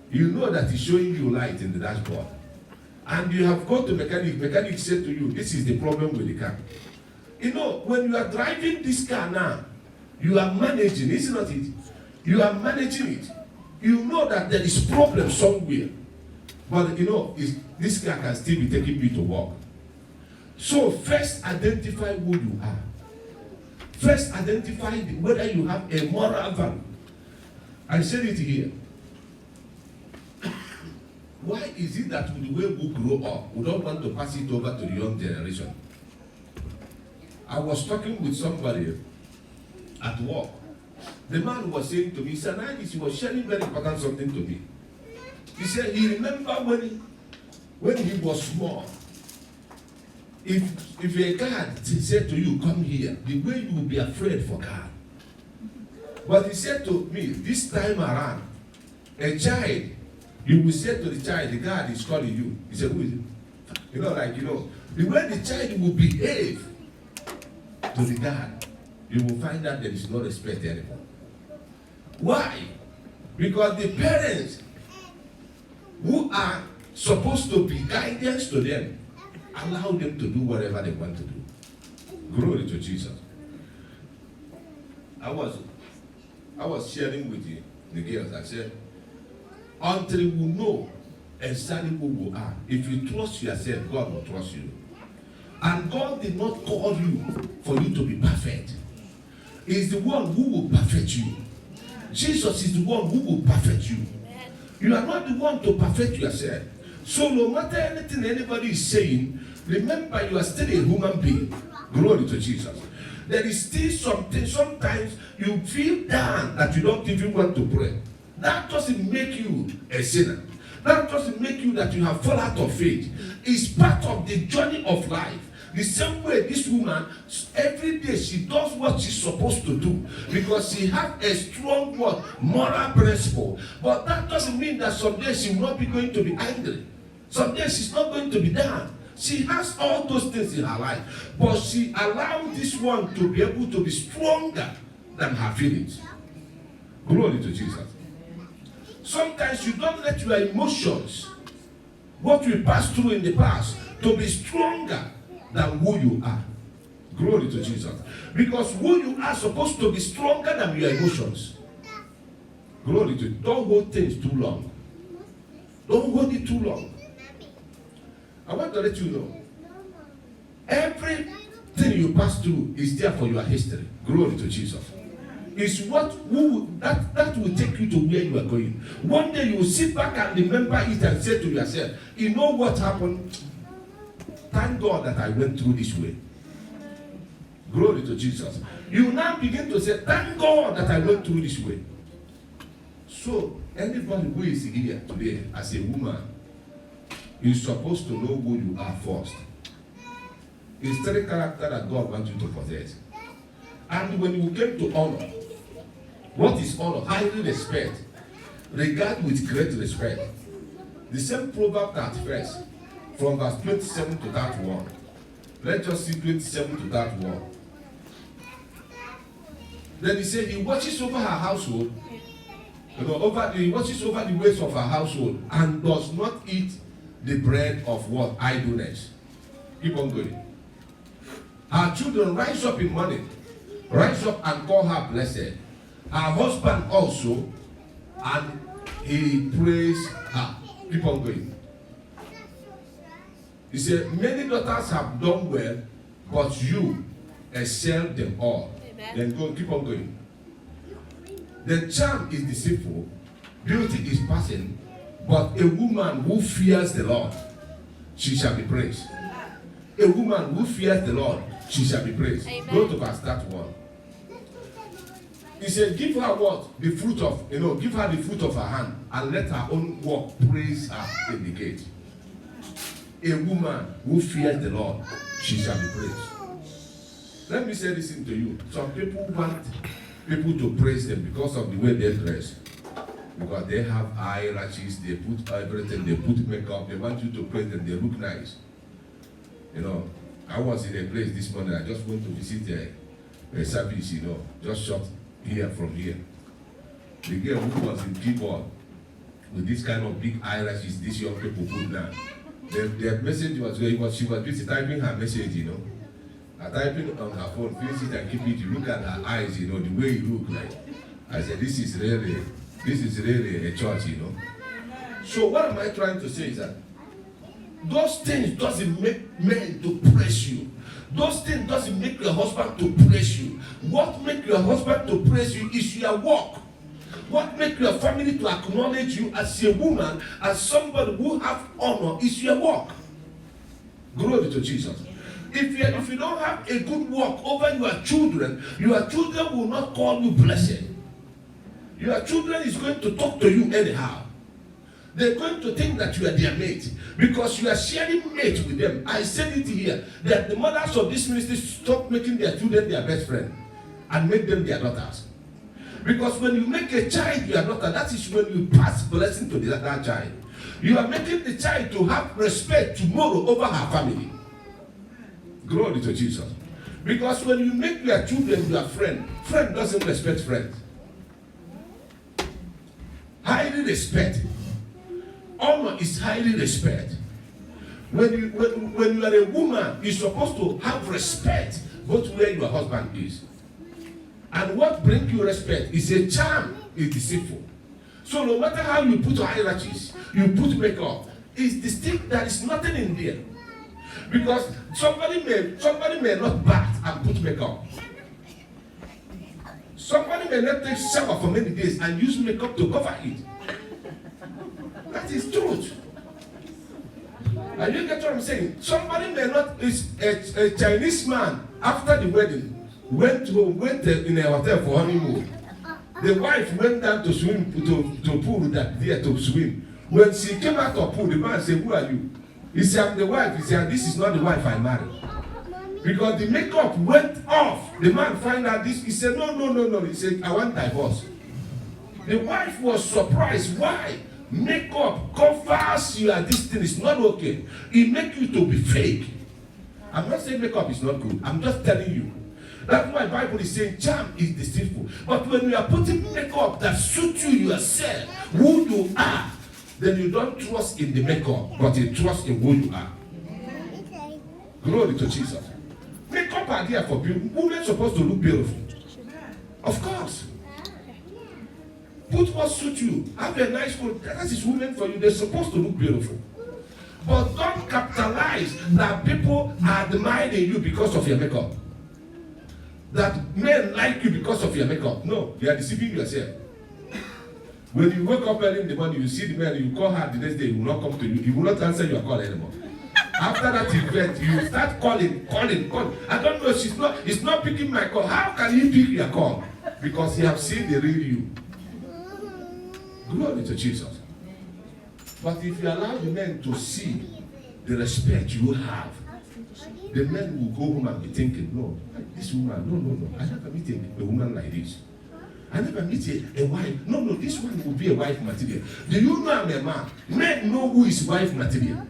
Speaker 3: You know that it's showing you light in the dashboard. And you have gone to mechanic. Mechanic said to you, this is the problem with the car. You know, when you are driving this car now, you are managing, is it not it? You are managing it. You know that there is problem somewhere. But you know, this car can still be taking me to work. So first identify who you are. First identify whether you have a moral value. I said it here. Why is it that with the way we grow up, we don't want to pass it over to the young generation? I was talking with somebody at work. The man was saying to me, he was sharing very important something to me. He said he remember when he was small, if a guard said to you, come here, the way you will be afraid for God. But he said to me, this time around, a child, you will say to the child, the guard is calling you. He said, who is it? You know, the way the child will behave to regard, you will find that there is no respect anymore. Why? Because the parents who are supposed to be guidance to them allow them to do whatever they want to do. Glory to Jesus. I was sharing with the girls. I said, until you know exactly who you are, if you trust yourself, God will trust you. And God did not call you for you to be perfect. He's the one who will perfect you. Jesus is the one who will perfect you. You are not the one to perfect yourself. So no matter anything anybody is saying, remember you are still a human being. Glory to Jesus. There is still something, sometimes you feel down that you don't even want to pray. That doesn't make you a sinner. That doesn't make you that you have fallen out of faith. It's part of the journey of life. The same way this woman, every day she does what she's supposed to do because she has a strong moral principle. But that doesn't mean that someday she will not be going to be angry. Someday she's not going to be down. She has all those things in her life. But she allowed this one to be able to be stronger than her feelings. Glory to Jesus. Sometimes you don't let your emotions, what you passed through in the past, to be stronger than who you are. Glory to Jesus. Because who you are supposed to be stronger than your emotions. Glory to. Don't hold things too long. Don't hold it too long. I want to let you know, everything you pass through is there for your history. Glory to Jesus. It's that will take you to where you are going. One day you will sit back and remember it and say to yourself, you know what happened? Thank God that I went through this way. Glory to Jesus. You now begin to say, thank God that I went through this way. So, anybody who is here today as a woman is supposed to know who you are first. It's three characters that God wants you to possess. And when you get to honor, what is honor? Highly respect. Regard with great respect. The same proverb that first, from verse 27 to that one. Let's just see 27 to that one. Then he said, he watches over her household, he watches over the ways of her household, and does not eat the bread of what? Idleness. Keep on going. Her children rise up in morning, rise up and call her blessed. Her husband also, and he praise her. Keep on going. He said, many daughters have done well, but you excel them all. Amen. Then go, keep on going. The charm is deceitful, beauty is passing, but a woman who fears the Lord, she shall be praised. A woman who fears the Lord, she shall be praised. Amen. Go to verse that one. He said, give her what? The fruit of, give her the fruit of her hand, and let her own work praise her in the gate. A woman who fears the Lord, she shall be praised. Let me say this to you. Some people want people to praise them because of the way they dress. Because they have eyelashes, they put everything, they put makeup, they want you to praise them, they look nice. I was in a place this morning, I just went to visit a service, just shot here from here. The girl who was in keyboard with this kind of big eyelashes, these young people put now. Their message was she was busy typing her message, typing on her phone, finish it and keep it. You look at her eyes, the way you look like. I said, this is really a church, So what am I trying to say is that those things doesn't make men to praise you. Those things doesn't make your husband to praise you. What makes your husband to praise you is your work. What makes your family to acknowledge you as a woman, as somebody who have honor, is your work. Glory to Jesus. If you don't have a good work over your children will not call you blessed. Your children is going to talk to you anyhow. They're going to think that you are their mate because you are sharing mate with them. I said it here that the mothers of this ministry stop making their children their best friend and make them their daughters. Because when you make a child your daughter, that is when you pass blessing to that child. You are making the child to have respect tomorrow over her family. Glory to Jesus. Because when you make your children your friend doesn't respect friends. Highly respect. Honor is highly respect. When you are a woman, you're supposed to have respect both where your husband is. And what brings you respect is a charm, is deceitful. So no matter how you put hierarchies, you put makeup, it's distinct, there is nothing in there. Because somebody may not bath and put makeup. Somebody may not take shower for many days and use makeup to cover it. That is truth. And you get what I'm saying? Somebody may not, a Chinese man after the wedding went in a hotel for honeymoon. The wife went down to swim to pool that there to swim. When she came out of pool, the man said, "Who are you?" He said, "I'm the wife." He said, "This is not the wife I married." Because the makeup went off. The man found out this. He said, No. He said, "I want divorce." The wife was surprised. Why? Makeup covers you and this thing is not okay. It makes you to be fake. I'm not saying makeup is not good. I'm just telling you. That's why the Bible is saying charm is deceitful. But when you are putting makeup that suits you yourself, who you are, then you don't trust in the makeup, but you trust in who you are. Glory to Jesus. Makeup are there for beauty. Women are supposed to look beautiful. Of course. Put what suits you. Have a nice coat. That is women for you. They're supposed to look beautiful. But don't capitalize that people are admiring you because of your makeup. That men like you because of your makeup. No, you are deceiving yourself. When you wake up early in the morning, you see the man, you call her the next day, he will not come to you. He will not answer your call anymore. After that event, you start calling. I don't know, he's not picking my call. How can he pick your call? Because he has seen the real you. Glory to Jesus. But if you allow the men to see the respect you have, the men will go home and be thinking, "No, this woman, no. I never meet a woman like this. I never meet a wife. No, this one will be a wife material." Do you know I'm a man? Men know who is wife material.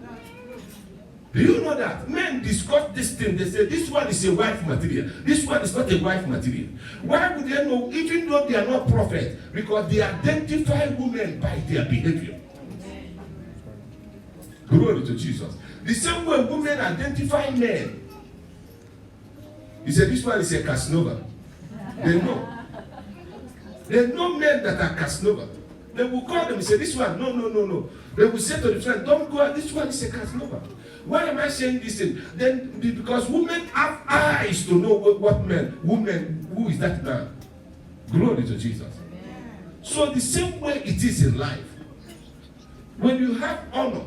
Speaker 3: Do you know that? Men discuss this thing. They say, this one is a wife material. This one is not a wife material. Why would they know, even though they are not prophets? Because they identify women by their behavior. Glory to Jesus. The same way women identify men. He said, this one is a Casanova. They know. They know men that are Casanova. They will call them and say, this one, no. They will say to the friend, don't go out, this one is a Casanova. Why am I saying this thing? Then, because women have eyes to know what men, women, who is that man? Glory to Jesus. So the same way it is in life. When you have honor,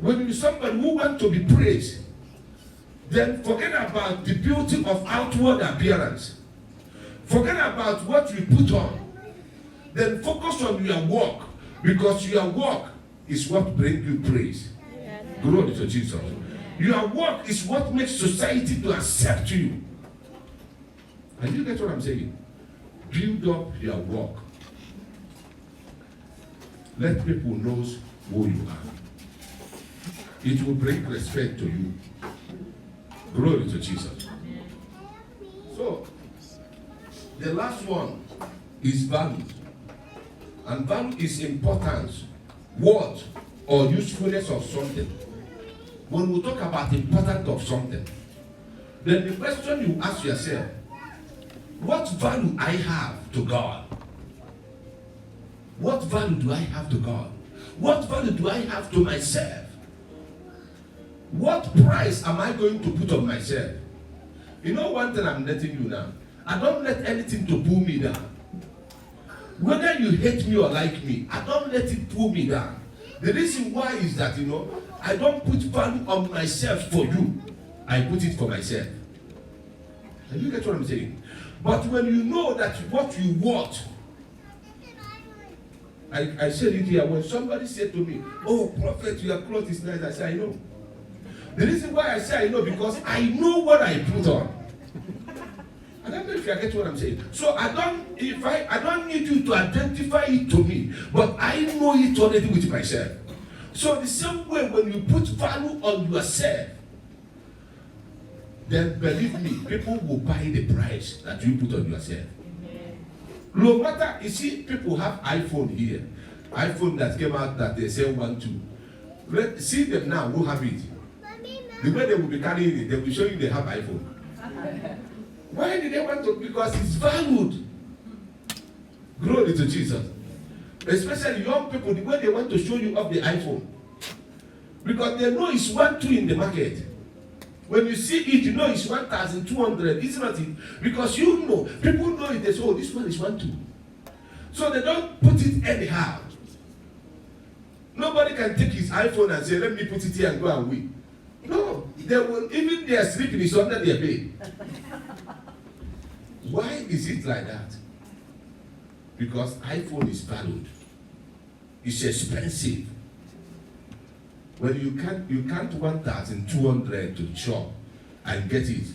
Speaker 3: when you're somebody who wants to be praised, then forget about the beauty of outward appearance. Forget about what you put on. Then focus on your work, because your work is what brings you praise. Glory to Jesus. Your work is what makes society to accept you. And you get what I'm saying? Build up your work. Let people know who you are. It will bring respect to you. Glory to Jesus. So, the last one is value. And value is importance, worth, or usefulness of something. When we talk about the importance of something, then the question you ask yourself, what value I have to God? What value do I have to God? What value do I have to myself? What price am I going to put on myself? You know one thing I'm letting you now, I don't let anything to pull me down. Whether you hate me or like me, I don't let it pull me down. The reason why is that, I don't put value on myself for you. I put it for myself. And you get what I'm saying? But when you know that what you want, I said it here, when somebody said to me, "Oh, prophet, your clothes is nice," I said, "I know." The reason why I say I know, because I know what I put on. I don't know if you get what I'm saying. So I don't need you to identify it to me, but I know it already with myself. So the same way when you put value on yourself, then believe me, people will buy the price that you put on yourself. No matter, you see, people have iPhone here. iPhone that came out that they sell 1, 2. See them now who have it. The way they will be carrying it, they will show you they have iPhone. Why did they want to? Because it's valued. Glory to Jesus. Especially young people, the way they want to show you off the iPhone. Because they know it's 1, 2 in the market. When you see it, you know it's 1,200. It's not it. Because you know, people know it. They say, oh, this one is 1, 2. So they don't put it anyhow. Nobody can take his iPhone and say, let me put it here and go away. No, they will, even their sleeping is under their bed. Why is it like that? Because iPhone is valued. It's expensive. When you can't 1,200 to shop and get it,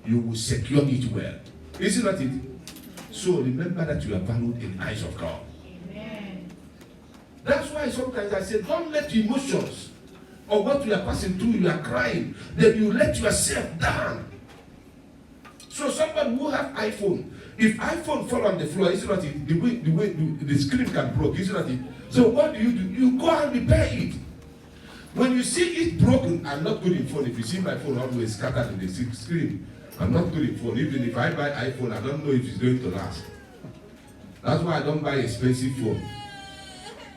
Speaker 3: you will secure it well. Isn't that it? So remember that you are valued in the eyes of God. Amen. That's why sometimes I say, don't let emotions or what you are passing through, you are crying, then you let yourself down. So somebody who have iPhone, if iPhone fall on the floor, isn't that it? The way the screen can break, isn't that it? So what do? You go and repair it. When you see it broken, I'm not good in phone. If you see my phone always scattered in the screen, I'm not good in phone. Even if I buy iPhone, I don't know if it's going to last. That's why I don't buy expensive phone.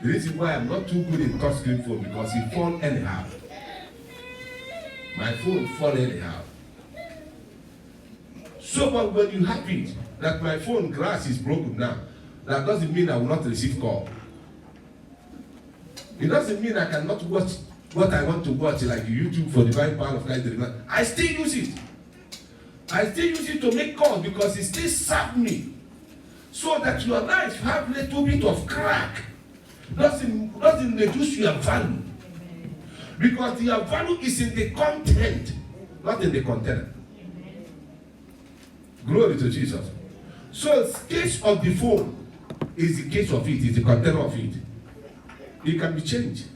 Speaker 3: The reason why I'm not too good in touch screen phone, because it fall anyhow. My phone fall anyhow. So but when you have it, that my phone glass is broken now, that doesn't mean I will not receive call. It doesn't mean I cannot watch what I want to watch, like YouTube for Divine Power of Christ. I still use it. I still use it to make calls because it still serves me. So that your life have a little bit of crack. Doesn't reduce your value. Because your value is in the content, not in the container. Glory to Jesus. So the case of the phone is the case of it, is the container of it. It can be changed.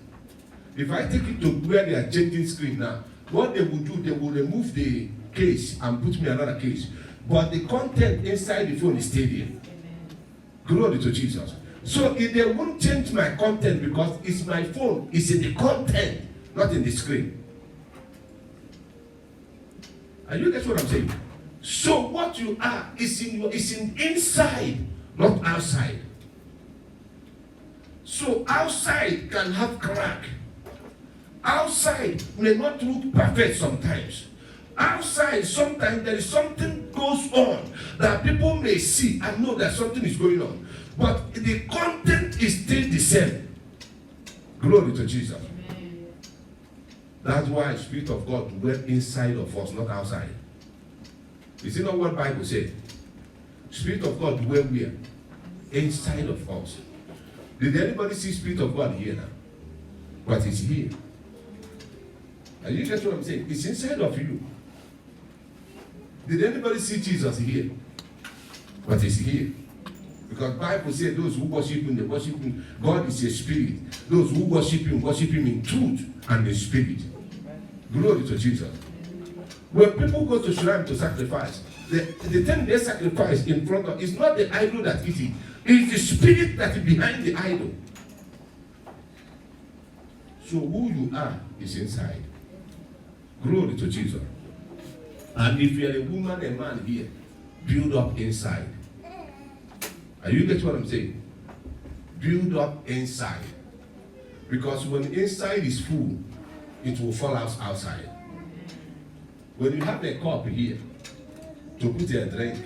Speaker 3: If I take it to where they are changing screen now, what they will do, they will remove the case and put me another case. But the content inside the phone is still there. Glory to Jesus. So if they won't change my content because it's my phone, it's in the content, not in the screen. Are you get what I'm saying? So what you are is in inside, not outside. So outside can have crack. Outside may not look perfect sometimes. Outside, sometimes there is something goes on that people may see and know that something is going on. But the content is still the same. Glory to Jesus. Amen. That's why the Spirit of God dwells inside of us, not outside. Is it not what the Bible says? Spirit of God dwells where? Inside of us. Did anybody see Spirit of God here now? But it's here. Are you get what I'm saying? It's inside of you. Did anybody see Jesus here? But it's here. Because the Bible says those who worship him, they worship him. God is a spirit. Those who worship him in truth and in spirit. Glory to Jesus. When people go to shrine to sacrifice, the thing they sacrifice in front of is not the idol that is it. It's the spirit that is behind the idol. So who you are is inside. Glory to Jesus. And if you're a woman, a man here, build up inside. Are you get what I'm saying? Build up inside. Because when inside is full, it will fall out outside. When you have a cup here to put a drink,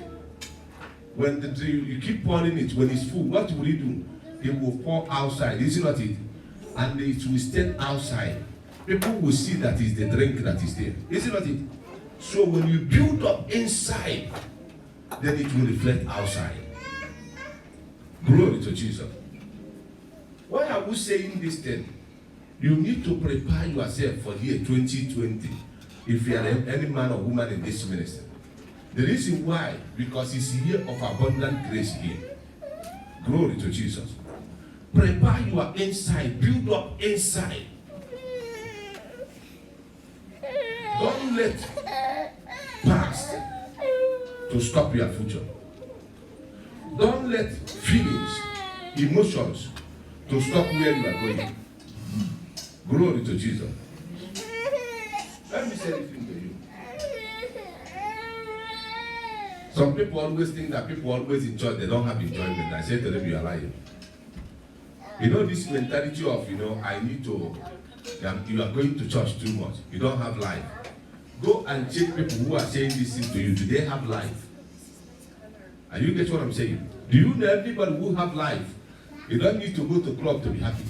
Speaker 3: when you keep pouring it, when it's full, what will it do? It will pour outside, isn't it? And it will stay outside. People will see that it's the drink that is there, isn't it? So when you build up inside, then it will reflect outside. Glory to Jesus. Why are we saying this thing? You need to prepare yourself for year 2020 if you are any man or woman in this ministry. The reason why, because it's a year of abundant grace here. Glory to Jesus. Prepare your inside, build up inside. Don't let to stop your future. Don't let feelings, emotions to stop where you are going. Glory to Jesus. Let me say anything to you. Some people always think that people always in church, they don't have enjoyment. I say to them, you are lying. You know this mentality of, I need to, you are going to church too much. You don't have life. Go and check people who are saying this thing to you. Do they have life? Are you get what I'm saying? Do you know everybody who have life? You don't need to go to club to be happy.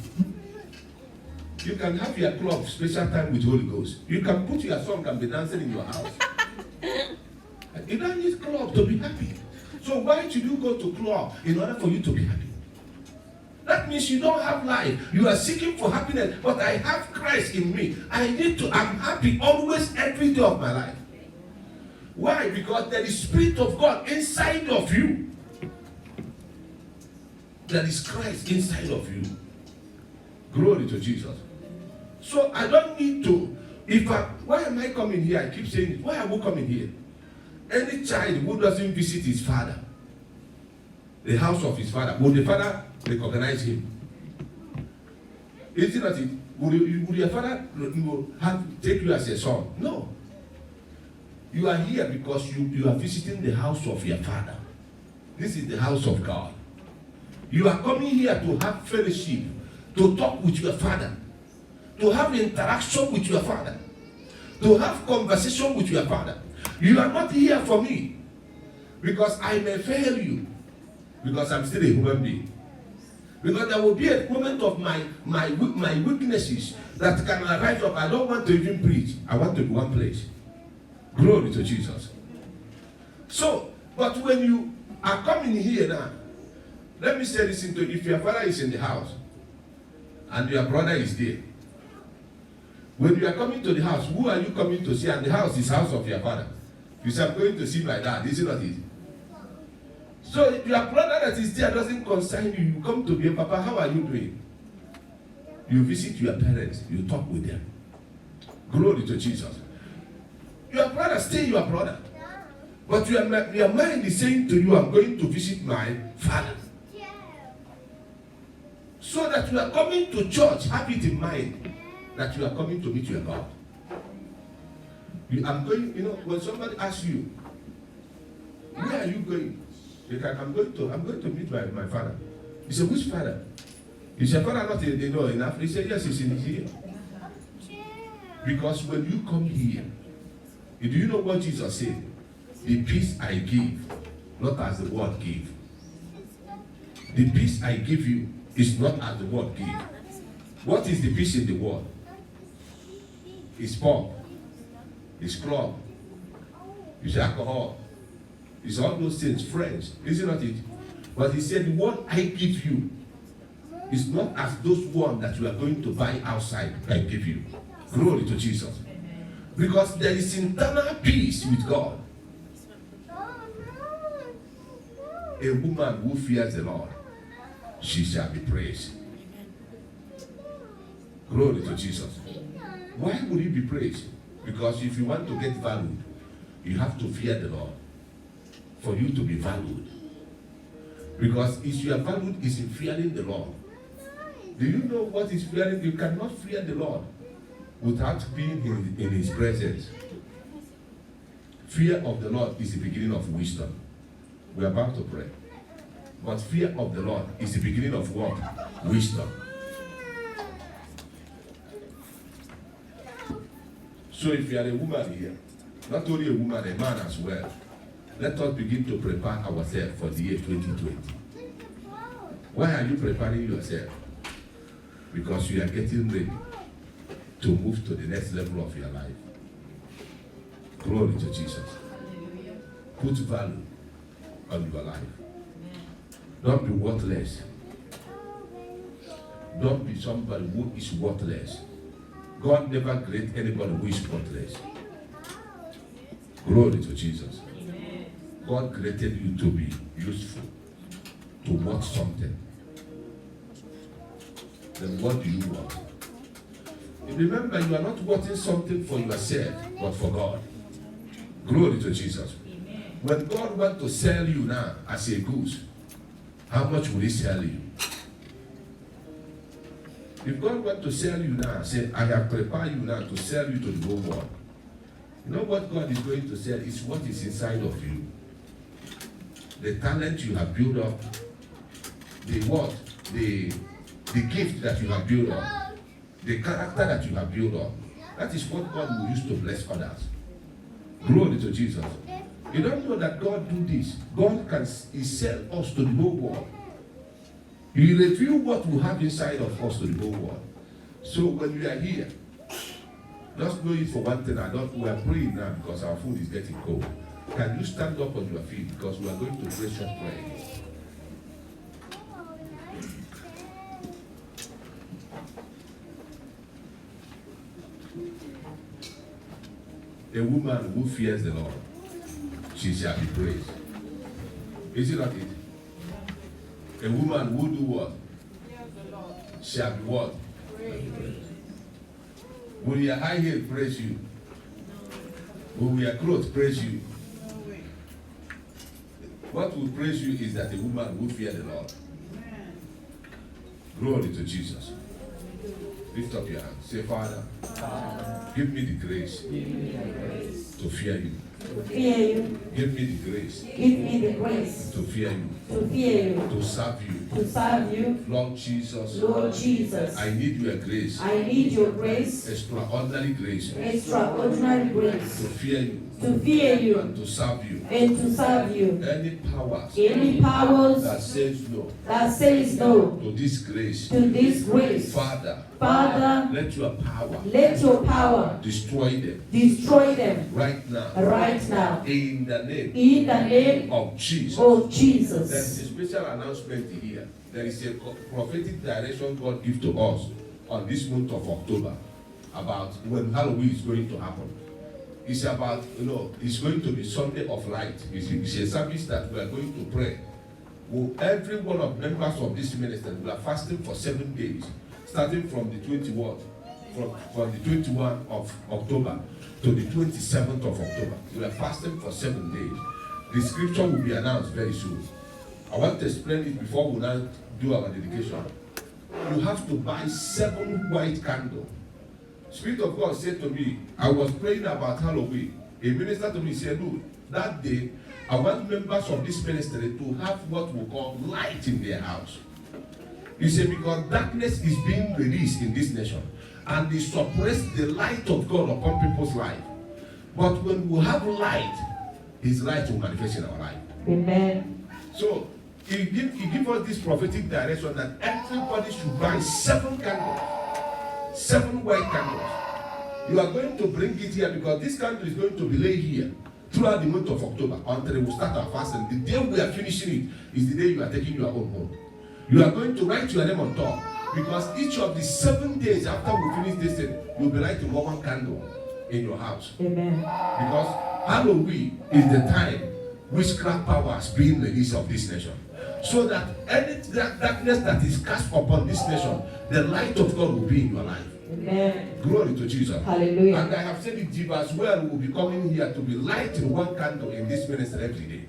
Speaker 3: You can have your club, special time with Holy Ghost. You can put your song and be dancing in your house. You don't need club to be happy. So why should you go to club in order for you to be happy? That means you don't have life. You are seeking for happiness, but I have Christ in me. I'm happy always, every day of my life. Why? Because there is Spirit of God inside of you. There is Christ inside of you. Glory to Jesus. So I don't need to, why am I coming here? I keep saying it. Why are we coming here? Any child who doesn't visit his father, the house of his father, will the father recognize him? Is it not it? Would your father take you as a son? No. You are here because you are visiting the house of your father. This is the house of God. You are coming here to have fellowship, to talk with your father, to have interaction with your father, to have conversation with your father. You are not here for me because I may fail you, because I'm still a human being. Because there will be a moment of my weaknesses that can arise up. I don't want to even preach. I want to be one place. Glory to Jesus. So, but when you are coming here now, let me say this into you. If your father is in the house and your brother is there, when you are coming to the house, who are you coming to see? And the house is house of your father. You say, I'm going to see my dad. Is it not it? So if your brother that is there doesn't concern you, you come to me, Papa, how are you doing? You visit your parents, you talk with them. Glory to Jesus. Your brother, stay your brother. But your mind is saying to you, I'm going to visit my father. So that you are coming to church, have it in mind that you are coming to meet your God. I'm going, when somebody asks you, where are you going? I'm going to meet my father. He said, which father? Is your father not in Africa? He said, yes, he's in here. Because when you come here, do you know what Jesus said? The peace I give, not as the world gave. The peace I give you is not as the world gave. What is the peace in the world? It's pop, it's club, it's alcohol, it's all those things, friends, isn't that it? But he said, what I give you is not as those ones that you are going to buy outside I give you. Glory to Jesus. Because there is internal peace with God. A woman who fears the Lord, she shall be praised. Glory to Jesus. Why would you be praised? Because if you want to get valued, you have to fear the Lord for you to be valued. Because if you are valued, is in fearing the Lord. Do you know what is fearing? You cannot fear the Lord without being in his presence. Fear of the Lord is the beginning of wisdom. We are about to pray. But fear of the Lord is the beginning of what? Wisdom. So if you are a woman here, not only a woman, a man as well, let us begin to prepare ourselves for the year 2020. Why are you preparing yourself? Because you are getting ready to move to the next level of your life. Glory to Jesus. Put value on your life. Don't be worthless. Don't be somebody who is worthless. God never created anybody who is worthless. Glory to Jesus. God created you to be useful, to want something. Then what do you want? Remember, you are not wanting something for yourself, but for God. Glory to Jesus. When God wants to sell you now as a goose, how much will he sell you? If God wants to sell you now, say, I have prepared you now to sell you to the whole world. You know what God is going to sell is what is inside of you. The talent you have built up, the what? The gift that you have built up, the character that you have built up. That is what God will use to bless others. Glory to Jesus. You don't know that God do this. God can sell us to the whole world. He will reveal what we have inside of us to the whole world. So when we are here, just know it for one thing. We are praying now because our food is getting cold. Can you stand up on your feet because we are going to pray short prayer. A woman who fears the Lord, she shall be praised. Is it not it? A woman who do what? Shall be what? Will your high heel praise you? Will your clothes praise you? What will praise you is that a woman will fear the Lord. Glory to Jesus. Lift up your hands. Say, Father, give me the grace to fear you.
Speaker 5: Fear you.
Speaker 3: Give me the grace
Speaker 5: Give me the grace
Speaker 3: to fear you.
Speaker 5: to fear you.
Speaker 3: To serve you.
Speaker 5: To serve you.
Speaker 3: Lord Jesus.
Speaker 5: Lord Jesus.
Speaker 3: I need your grace.
Speaker 5: I need your grace.
Speaker 3: Extraordinary grace.
Speaker 5: Extraordinary grace.
Speaker 3: To fear you.
Speaker 5: To fear you.
Speaker 3: And to serve you.
Speaker 5: And to serve you.
Speaker 3: Any powers
Speaker 5: Any powers
Speaker 3: that says no
Speaker 5: that says no
Speaker 3: to this grace.
Speaker 5: to this grace.
Speaker 3: Father.
Speaker 5: Father.
Speaker 3: Let your power.
Speaker 5: Let your power
Speaker 3: Destroy them.
Speaker 5: destroy them
Speaker 3: Right now.
Speaker 5: right now.
Speaker 3: In the name.
Speaker 5: In the name
Speaker 3: Of Jesus.
Speaker 5: of
Speaker 3: There
Speaker 5: Jesus.
Speaker 3: is a special announcement here. There is a prophetic direction God gives to us on this month of October about when Halloween is going to happen. It's about, it's going to be Sunday of Light. It's a service that we are going to pray. Well, every one of members of this ministry will are fasting for 7 days, starting from the 21st, from the 21st of October to the 27th of October. We are fasting for 7 days. The scripture will be announced very soon. I want to explain it before we now do our dedication. You have to buy 7 white candles. Spirit of God said to me, I was praying about Halloween. A minister to me said, look, that day, I want members of this ministry to have what we call light in their house. You see, because darkness is being released in this nation, and they suppress the light of God upon people's life. But when we have light, His light will manifest in our life.
Speaker 5: Amen.
Speaker 3: So, He give us this prophetic direction that everybody should buy 7 candles. 7 white candles. You are going to bring it here because this candle is going to be laid here throughout the month of October until we start our fasting. The day we are finishing it is the day you are taking your own home. You are going to write your name on top because each of the 7 days after we finish this thing, you'll be lighting 1 candle in your house.
Speaker 5: Amen.
Speaker 3: Because Halloween is the time witchcraft power is being released of this nation. So that any darkness that is cast upon this nation, the light of God will be in your life.
Speaker 5: Amen.
Speaker 3: Glory to Jesus.
Speaker 5: Hallelujah.
Speaker 3: And I have said it, Jeep as well will be coming here to be lighting 1 candle in this ministry every day.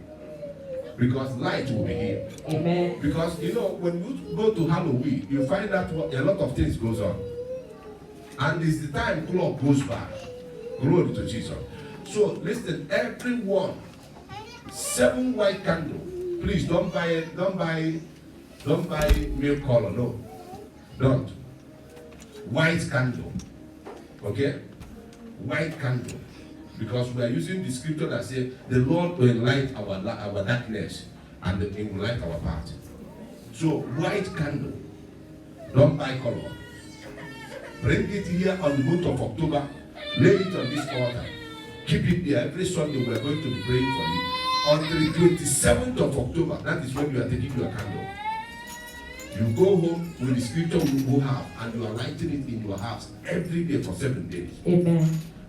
Speaker 3: Because light will be here.
Speaker 5: Amen.
Speaker 3: Because when you go to Halloween, you find out a lot of things goes on. And it's the time clock goes back. Glory to Jesus. So listen, everyone, 7 white candles. Please don't buy milk color, no. Don't. White candle. Okay? White candle. Because we are using the scripture that says the Lord will light our darkness and He will light our path. So white candle. Don't buy color. Bring it here on the month of October. Lay it on this altar. Keep it there. Every Sunday we are going to be praying for it. Until the 27th of October, that is when you are taking your candle. You go home with the scripture you have, and you are writing it in your house every day for 7 days.
Speaker 5: Amen.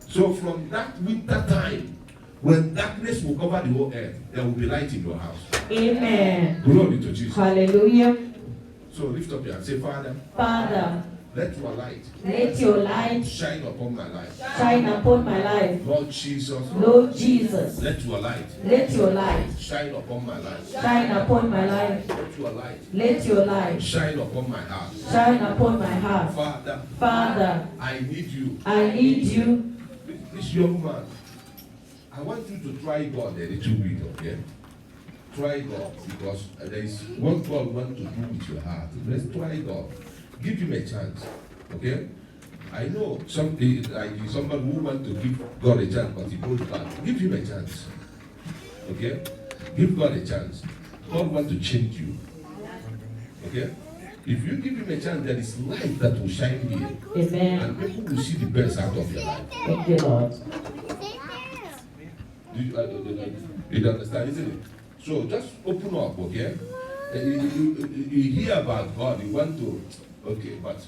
Speaker 3: So from that winter time, when darkness will cover the whole earth, there will be light in your house.
Speaker 5: Amen.
Speaker 3: Glory to Jesus.
Speaker 5: Hallelujah.
Speaker 3: So lift up your hand. Say, Father,
Speaker 5: Father,
Speaker 3: Let your light
Speaker 5: Let your light
Speaker 3: shine upon my life.
Speaker 5: shine upon my life.
Speaker 3: Lord Jesus,
Speaker 5: Lord Jesus,
Speaker 3: let your light
Speaker 5: let your light
Speaker 3: shine upon my life.
Speaker 5: shine upon my life.
Speaker 3: Let your light
Speaker 5: Let your light
Speaker 3: shine upon my heart.
Speaker 5: shine upon my heart.
Speaker 3: Father,
Speaker 5: Father,
Speaker 3: I need you.
Speaker 5: I need you.
Speaker 3: This young man, I want you to try God a little bit, okay? Try God, because there is what God wants to do with your heart. Let's try God. Give him a chance, okay? I know somebody who wants to give God a chance, but he goes back. Give him a chance, okay? Give God a chance. God wants to change you, okay? If you give him a chance, there is light that will shine here,
Speaker 5: Amen.
Speaker 3: and people will see the best out of your life.
Speaker 5: Thank you, Lord.
Speaker 3: You understand, isn't it? So just open up, okay? You hear about God, you want to, okay, but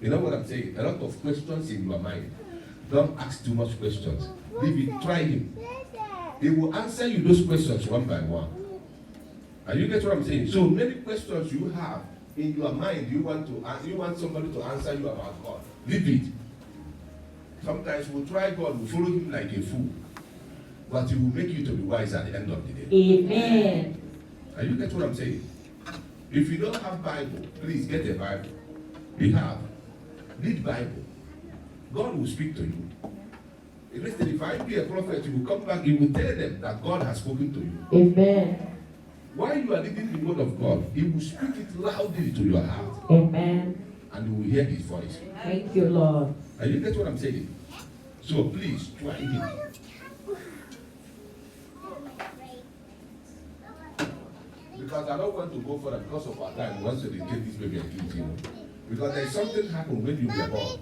Speaker 3: you know what I'm saying? A lot of questions in your mind. Don't ask too much questions. Leave it, try him. He will answer you those questions one by one. And you get what I'm saying? So many questions you have in your mind, you want somebody to answer you about God. Leave it. Sometimes we'll try God, we'll follow him like a fool. But he will make you to be wise at the end of the day.
Speaker 5: Amen.
Speaker 3: Are you get what I'm saying? If you don't have Bible, please get a Bible. We have. Read Bible. God will speak to you. Listen, if I be a prophet, you will come back, you will tell them that God has spoken to you.
Speaker 5: Amen.
Speaker 3: While you are reading the word of God, he will speak it loudly to your heart.
Speaker 5: Amen.
Speaker 3: And you will hear his voice.
Speaker 5: Thank you, Lord.
Speaker 3: Are you get what I'm saying? So please, try him. Because I don't want to go further because of our time. Once you take this baby and eat, you know. Because there's something happened when you were born.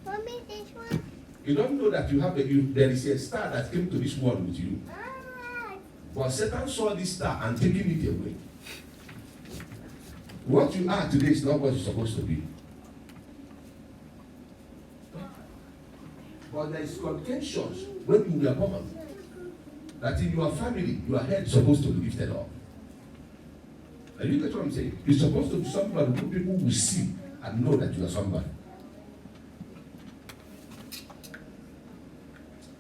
Speaker 6: Mommy, this one.
Speaker 3: You don't know that there is a star that came to this world with you. But Satan saw this star and taking it away. What you are today is not what you're supposed to be. But there is contentions when you were born that in your family your head is supposed to be lifted up. And you get what I'm saying? You're supposed to be somebody who people will see and know that you are somebody.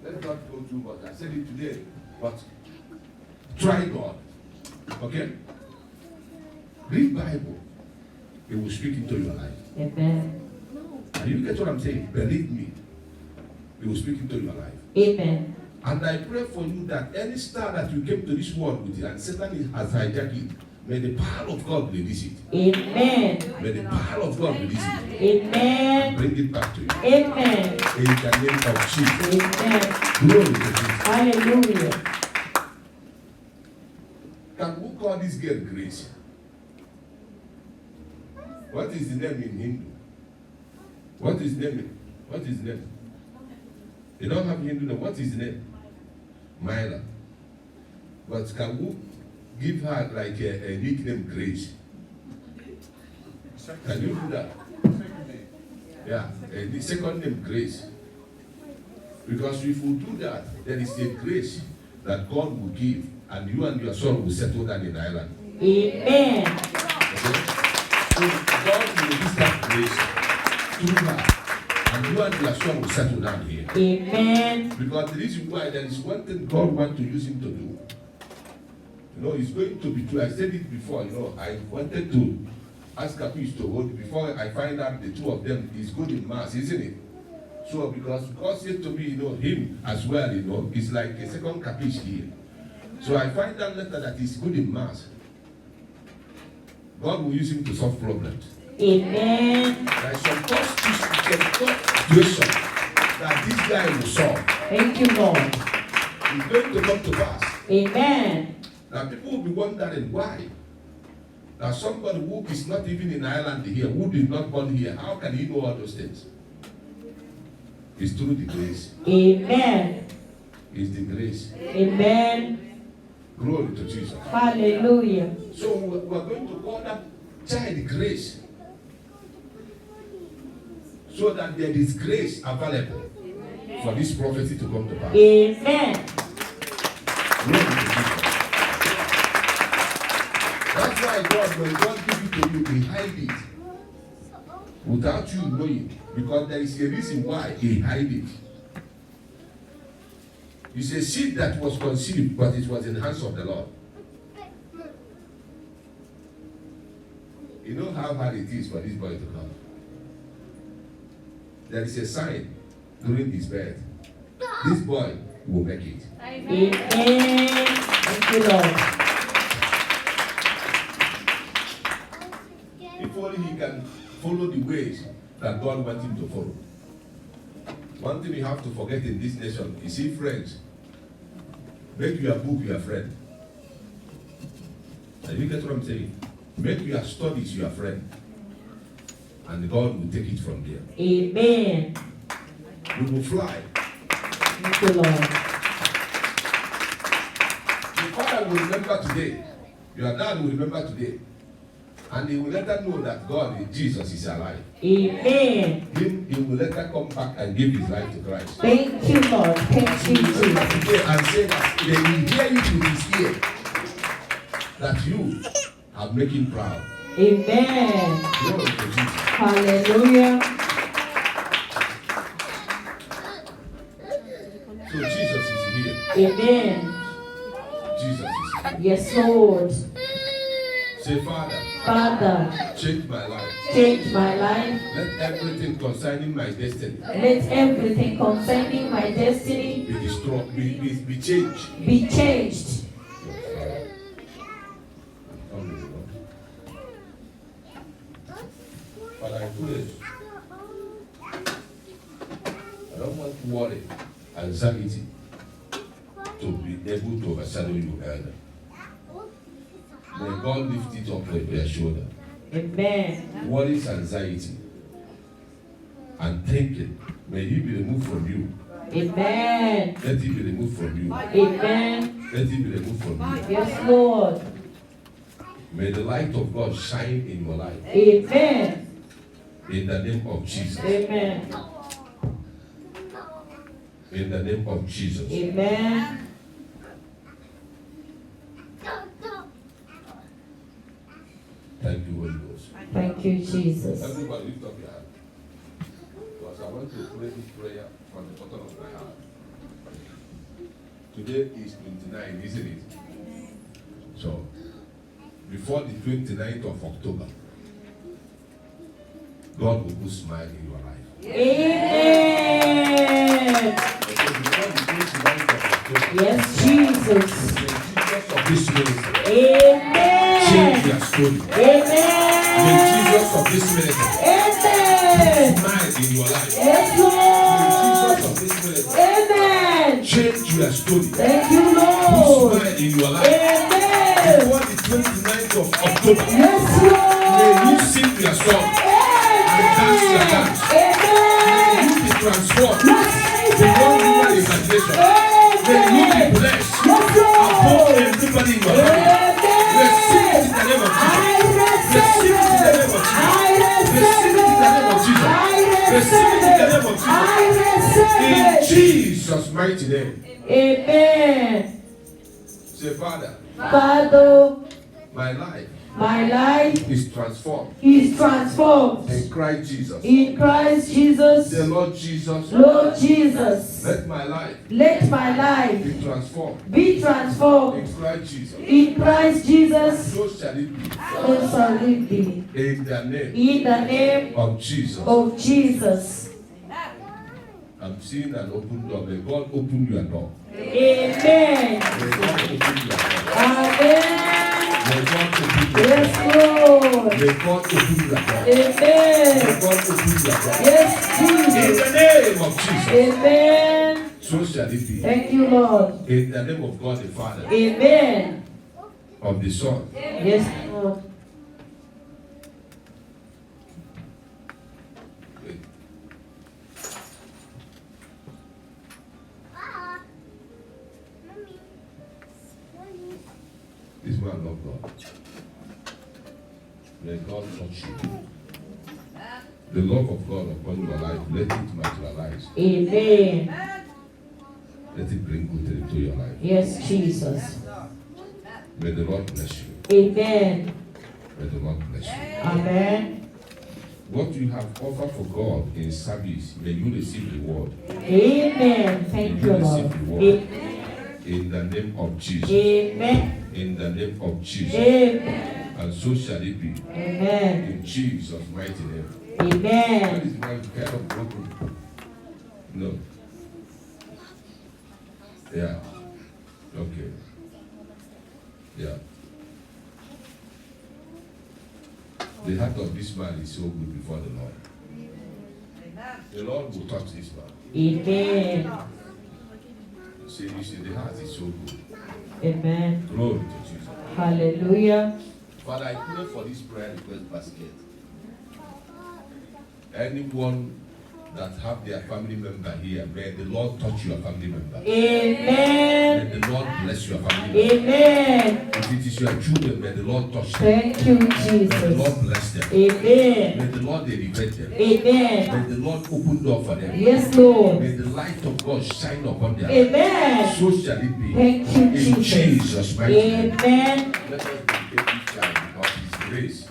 Speaker 3: Let's not go too much. I said it today, but try God. Okay? Read Bible. It will speak into your life.
Speaker 5: Amen.
Speaker 3: And you get what I'm saying? Believe me. It will speak into your life.
Speaker 5: Amen.
Speaker 3: And I pray for you that any star that you came to this world with and Satan has hijacked it, may the power of God release it.
Speaker 5: Amen.
Speaker 3: May the power of God release it.
Speaker 5: Amen.
Speaker 3: Bring it back to you.
Speaker 5: Amen.
Speaker 3: In the name of Jesus.
Speaker 5: Amen.
Speaker 3: Glory to Jesus.
Speaker 5: Hallelujah.
Speaker 3: Can we call this girl Grace? What is the name in Hindu? What is the name? What is the name? You don't have Hindu name. What is the name? Myla. But can we give her like a nickname Grace? Can you do that? Yeah, the second name Grace. Because if we do that, there is a grace that God will give, and you and your son will settle down in Ireland.
Speaker 5: Amen.
Speaker 3: Okay? So God will release that grace through her, and you and your son will settle down here.
Speaker 5: Amen.
Speaker 3: Because the reason why there is one thing God wants to use him to do. You know, it's going to be true. I said it before, you know, I wanted to ask Capiche to hold before I find out the two of them is good in mass, isn't it? So because God said to me, you know, him as well, you know, it's like a second Capiche here. So I find out later that he's good in mass. God will use him to solve problems.
Speaker 5: Amen.
Speaker 3: There is some tough situation that this guy will solve.
Speaker 5: Thank you, Lord.
Speaker 3: It's going to come to pass.
Speaker 5: Amen.
Speaker 3: Now people will be wondering why. Now somebody who is not even in Ireland here, who did not born here, how can he know all those things? It's through the grace.
Speaker 5: Amen.
Speaker 3: It's the grace.
Speaker 5: Amen.
Speaker 3: Glory to Jesus.
Speaker 5: Hallelujah.
Speaker 3: So we are going to call that child grace. So that there is grace available for this prophecy to come to pass.
Speaker 5: Amen.
Speaker 3: Glory to Jesus. That's why God, when God gives it to you, He hide it. without you knowing, because there is a reason why he hid it. It's a seed that was conceived, but it was in the hands of the Lord. You know how hard it is for this boy to come. There is a sign during his birth. This boy will make it.
Speaker 5: Amen. Thank you, Lord.
Speaker 3: If only he can follow the ways that God wants him to follow. One thing you have to forget in this nation is, see, friends, make your book your friend. And you get what I'm saying? Make your studies your friend. And God will take it from there.
Speaker 5: Amen.
Speaker 3: We will fly.
Speaker 5: Thank you, Lord.
Speaker 3: Your father will remember today. Your dad will remember today. And he will let them know that God, Jesus, is alive.
Speaker 5: Amen.
Speaker 3: He will let them come back and give his life to Christ.
Speaker 5: Thank you, Lord. Thank you,
Speaker 3: Remember
Speaker 5: Jesus.
Speaker 3: today and say that they will hear it with his ear that you have made him proud.
Speaker 5: Amen.
Speaker 3: Glory to Jesus.
Speaker 5: Hallelujah.
Speaker 3: So Jesus is here.
Speaker 5: Amen.
Speaker 3: Jesus is here.
Speaker 5: Yes, Lord.
Speaker 3: Say, Father,
Speaker 5: Father,
Speaker 3: change my life.
Speaker 5: change my life.
Speaker 3: Let everything concerning my destiny
Speaker 5: Let everything concerning my destiny
Speaker 3: be destroyed, be changed.
Speaker 5: be changed.
Speaker 3: But I pray, I don't want worry, anxiety to be able to overshadow you, Elder. May God lift it up from your shoulder.
Speaker 5: Amen.
Speaker 3: Worries, anxiety, and thinking, may it be removed from you.
Speaker 5: Amen.
Speaker 3: Let it be removed from you.
Speaker 5: Amen.
Speaker 3: Let it be removed from you.
Speaker 5: Yes, Lord.
Speaker 3: May the light of God shine in your life.
Speaker 5: Amen.
Speaker 3: In the name of Jesus.
Speaker 5: Amen.
Speaker 3: In the name of Jesus.
Speaker 5: Amen.
Speaker 3: Thank you, Holy Ghost.
Speaker 5: Thank you, Jesus.
Speaker 3: Everybody lift up your hand. Because I want to pray this prayer from the bottom of my heart. Today is 29, isn't it? So, before the 29th of October, God will put smile in your life.
Speaker 5: Amen.
Speaker 3: Okay, before the 29th of October,
Speaker 5: Yes, Jesus.
Speaker 3: the Jesus of this ministry
Speaker 5: Amen.
Speaker 3: change your story. May
Speaker 5: Amen.
Speaker 3: Jesus of this ministry
Speaker 5: Amen.
Speaker 3: smile in your life.
Speaker 5: Yes,
Speaker 3: May
Speaker 5: Lord.
Speaker 3: Jesus of this ministry
Speaker 5: Amen.
Speaker 3: change your story.
Speaker 5: Thank you,
Speaker 3: Put
Speaker 5: Lord.
Speaker 3: smile in your life.
Speaker 5: Amen.
Speaker 3: Before the 29th of October,
Speaker 5: Yes,
Speaker 3: may you
Speaker 5: Lord.
Speaker 3: sing your song and dance your dance. May
Speaker 5: Amen.
Speaker 3: you be transformed
Speaker 5: Yes,
Speaker 3: beyond human
Speaker 5: Jesus.
Speaker 3: imagination. May you be
Speaker 5: Amen.
Speaker 3: blessed
Speaker 5: Yes,
Speaker 3: above
Speaker 5: Lord.
Speaker 3: everybody in your family. Receive it in the name of Jesus. Receive it in the name of Jesus. Receive it in the name of Jesus. Receive it in the name of Jesus. In Jesus' mighty name.
Speaker 5: Amen.
Speaker 3: Say, Father,
Speaker 5: Father,
Speaker 3: my life
Speaker 5: my life
Speaker 3: is transformed
Speaker 5: is transformed
Speaker 3: in Christ Jesus.
Speaker 5: in Christ Jesus.
Speaker 3: Say, Lord Jesus,
Speaker 5: Lord Jesus,
Speaker 3: let my life
Speaker 5: let my life
Speaker 3: be transformed
Speaker 5: be transformed
Speaker 3: in Christ Jesus.
Speaker 5: in Christ Jesus.
Speaker 3: So shall it be
Speaker 5: So shall it be.
Speaker 3: in the name
Speaker 5: In the name
Speaker 3: of Jesus.
Speaker 5: of Jesus.
Speaker 3: I'm seeing an open door. May God open your door.
Speaker 5: Amen.
Speaker 3: May God open your door.
Speaker 5: Amen.
Speaker 3: May God open your
Speaker 5: Yes,
Speaker 3: door.
Speaker 5: Lord.
Speaker 3: May God open your door.
Speaker 5: Amen.
Speaker 3: May God open your door.
Speaker 5: Yes,
Speaker 3: In
Speaker 5: Jesus.
Speaker 3: the name of Jesus.
Speaker 5: Amen.
Speaker 3: So shall it be.
Speaker 5: Thank you, Lord.
Speaker 3: In the name of God the Father,
Speaker 5: Amen.
Speaker 3: of the Son,
Speaker 5: Yes, Lord.
Speaker 3: this man of God. May God touch you. The love of God upon your life, let it materialize.
Speaker 5: Amen.
Speaker 3: Let it bring good into your life.
Speaker 5: Yes, Jesus.
Speaker 3: May the Lord bless you.
Speaker 5: Amen.
Speaker 3: May the Lord bless you.
Speaker 5: Amen.
Speaker 3: What you have offered for God in service, may you receive reward.
Speaker 5: Amen. Thank you, Lord. Amen.
Speaker 3: In the name of Jesus.
Speaker 5: Amen.
Speaker 3: In the name of Jesus.
Speaker 5: Amen.
Speaker 3: And so shall it be.
Speaker 5: Amen.
Speaker 3: In Jesus' mighty name. That
Speaker 5: Amen.
Speaker 3: is my kind of broken. No. Yeah. Okay. Yeah. The heart of this man is so good before the Lord. The Lord will touch this man.
Speaker 5: Amen.
Speaker 3: You see, the heart is so good.
Speaker 5: Amen.
Speaker 3: Glory to Jesus.
Speaker 5: Hallelujah.
Speaker 3: Father, I pray for this prayer request basket. Anyone that have their family member here, may the Lord touch your family member.
Speaker 5: Amen.
Speaker 3: May the Lord bless your family member.
Speaker 5: Amen.
Speaker 3: If it is your children, may the Lord touch them.
Speaker 5: Thank you,
Speaker 3: May the Lord
Speaker 5: Jesus.
Speaker 3: bless them.
Speaker 5: Amen.
Speaker 3: May the Lord elevate them.
Speaker 5: Amen.
Speaker 3: May the Lord open door for them.
Speaker 5: Yes, Lord.
Speaker 3: May the light of God shine upon them. Life.
Speaker 5: Amen.
Speaker 3: So shall it be.
Speaker 5: Thank you,
Speaker 3: In
Speaker 5: Jesus.
Speaker 3: Jesus' mighty name.
Speaker 5: Amen.
Speaker 3: Let us dedicate this child because His grace.